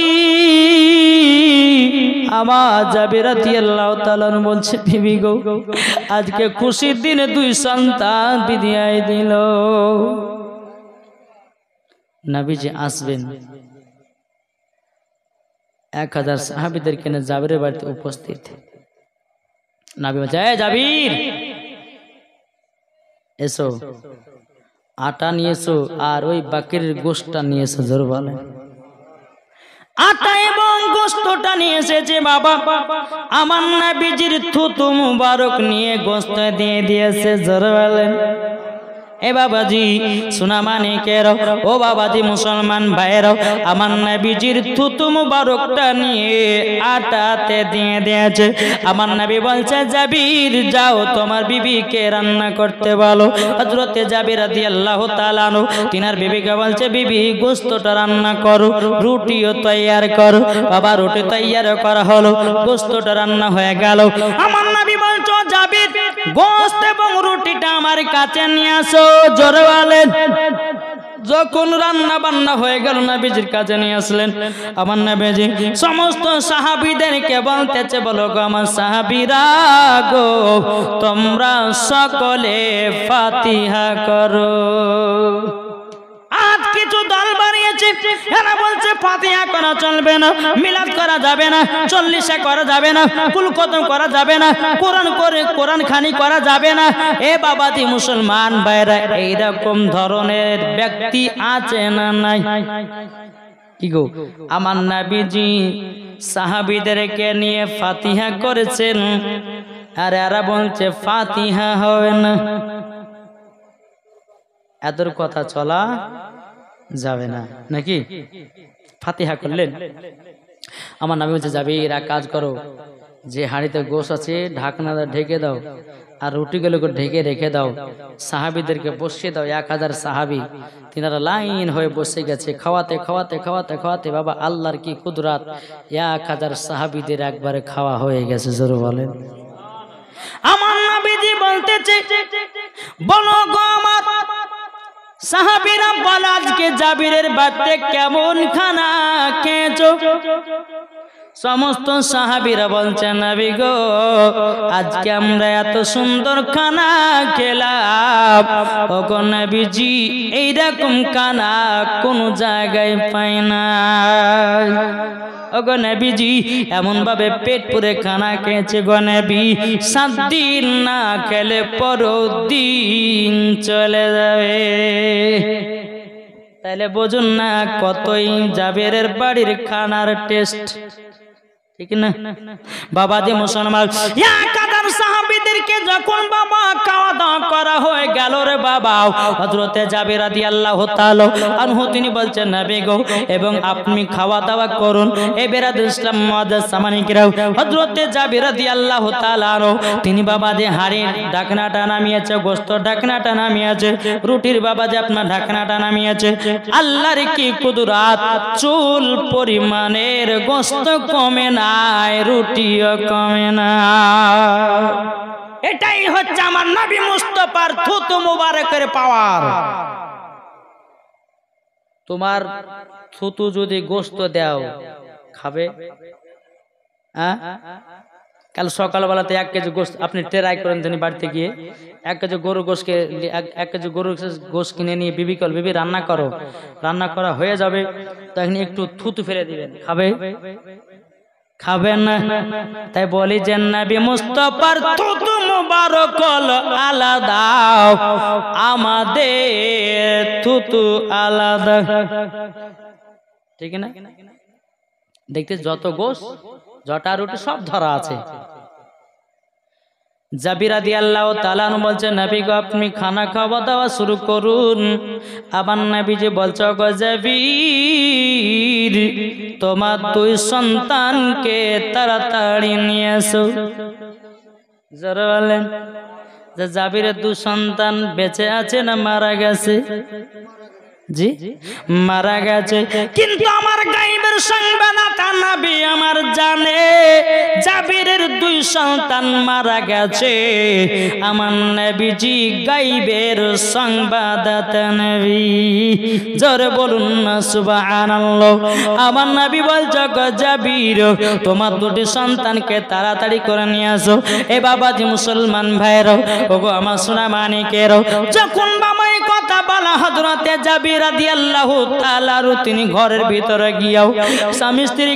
আমার জাবির রাদিয়াল্লাহু তাআলা বলছে, বিবি গো, আজকে খুশির দিনে দুই সন্তান বিদায় দিল। নবীজি আসবেন, 1000 সাহাবীদেরকে নিয়ে জাবিরের বাড়িতে উপস্থিত। নবী বলছে, এ জাবির, এসো, আটা নিয়ে এসো, আর ওই বাকরির গোশতটা নিয়ে এসো। জোর বলে, আটা এবং গোশতটা নিয়ে এসেছে বাবা। আমার নবীজির থুতু মুবারক নিয়ে গোশত দিয়ে দিয়েছে। জোর বলেন, এ বাবাজি সোনা মানিকেরাও, ও বাবাজি মুসলমান ভাইরাও, আমার নবীজির থুতু মুবারকটা নিয়ে আটাতে দিয়ে দিয়েছে। আমার নবী বলছে, জাবির, যাও তোমার বিবিকে রান্না করতে বলো। হযরতে জাবির রাদিয়াল্লাহু তাআলা আনহু তিনার বিবিকে বলছে, বিবি গোশতটা রান্না করো, রুটিও তৈয়ার করো। বাবা রুটি তৈয়ার করা হলো, গোশতটা রান্না হয়ে গেল। আমার নবী বলছো, জাবির, গোশত এবং রুটিটা আমার কাছে নিয়ে আসো। জোরে বলেন। যখন রান্না বান্না হয়ে গেল, নবীজির কাছে নিয়ে আসলেন। আমার নবীজি সমস্ত সাহাবীদেরকে বলতেছে, বলো গো আমার সাহাবীরা গো, তোমরা সকলে ফাতিহা করো। আজ কিছু দল বানিয়েছে, এরা বলছে ফাতিহা করা চলবে না, মিলাদ করা যাবে না, চল্লিশা করা যাবে না, কুল খতম করা যাবে না, কোরআন খানি করা যাবে না। এ বাবাজি মুসলমান ভাইরা, এইরকম ধরনের ব্যক্তি আছে না নাই? কি গো, আমার নবীজি সাহাবীদেরকে নিয়ে ফাতিহা করেছেন, আর এরা বলছে ফাতিহা হবে না। এদের কথা চলা যাবে না নাকি? ফাতিহা করলেন। আমার নবী বলছে, যাবে এরা কাজ করো, যে হাঁড়িতে গোশ আছে ঢাকনাটা ঢেকে দাও, আর রুটিগুলোকে ঢেকে রেখে দাও। সাহাবীদেরকে বসিয়ে দাও, 1000 সাহাবী, তিনারা লাইন হয়ে বসে গেছে। খাওয়াতে খাওয়াতে খাওয়াতে খাওয়াতে বাবা আল্লাহর কি কুদরত, 1000 সাহাবীদের একবারে খাওয়া হয়ে গেছে। জোরে বলেন। আমার নবী বলতেছে, বলো গো আমার সাহাবীরা, বল আজকে জাবিরের বাড়িতে কেমন খানা খেয়েছো? সমস্ত সাহাবীরা বলছেন, নবী গো আজকে আমরা এত সুন্দর খানা খেলাম, ওগো নবীজি এইরকম খানা কোন জায়গায় পাই না। ওগো নবীজি এমন ভাবে পেট পুরে খানা খেয়েছে গো নবী, 7 দিন না খেলে পরের দিন চলে যাবে। তাহলে বুঝুন না কতই জাবেরের বাড়ির খানার টেস্ট, ঠিক না বাবাজি মুসলমান? সাহাবীদেরকে যখন বাবা খাওয়া দাওয়া করা হয়ে গেল রে বাবা, হযরতে জাবের রাদিয়াল্লাহু তাআলা আনহু তিনি বলছেন, নবী গো এবং আপনি খাওয়া দাওয়া করুন। এই বেরাদুল ইসলাম মুআজ্জাজ সামানিকরাও, হযরতে জাবের রাদিয়াল্লাহু তাআলা তিনি বাবাজি হাড়ির ঢাকনাটা নামিয়েছে, গোশত ঢাকনাটা নামিয়েছে, রুটির বাবাজি আপনার ঢাকনাটা নামিয়েছে। আল্লাহর কি কুদরত, চুল পরিমাণের গোশত কমে নাই, রুটিও কমে না। এটাই হচ্ছে আমার নবী মুস্তাফার থুতু মুবারকের পাওয়ার। তোমার থুতু যদি গোশত দাও খাবে? কাল সকালবেলাতে 1 কেজি গোশত আপনি ট্রাই করেন তিনি বাড়িতে গিয়ে 1 কেজি গরু গোশকে 1 কেজি গরু গোশত কিনে নিয়ে বিবি রান্না করো, রান্না করা হয়ে যাবে তখন একটু থুতু ফেলে দিবেন, খাবে? খাবেন না। তাই বলি যে নবী মুস্তাফার থুতু মুবারক হলো আলাদা, আমাদের থুতু আলাদা, ঠিক না? দেখতে যত গোশ জটা রুটি সব ধরা আছে। জাবির রাদিয়াল্লাহু তাআলা বলছেন, নবী গো আপনি খানা খাওয়া দাওয়া শুরু করুন। আবার নবীজি বলছে, গো জাবির তোমার 2 সন্তানকে তাড়াতাড়ি নিয়ে এসো। যারা বলেন যে জাবিরের 2 সন্তান বেঁচে আছে না মারা গেছে? জি মারা গেছে, কিন্তু আমার গায়েবের সংবাদটা নবী আমার জানে জাবিরের 2 সন্তান মারা গেছে। আমার নবীজি গায়েবের সংবাদটা নবী, জোরে বলুন না সুবহানাল্লাহ। আমার নবী বলছে, গো জাবির তোমার 2টি সন্তানকে তাড়াতাড়ি করে নিয়ে আসো। এ বাবাজি মুসলমান ভাইরা, ওগো আমার সোনা মানিকেরও, যখন বাবা এই কথা বলা হযরতে জাবির রাদিয়াল্লাহু তাআলা তিনি ঘরের ভিতরে গিয়াও স্বামী স্ত্রী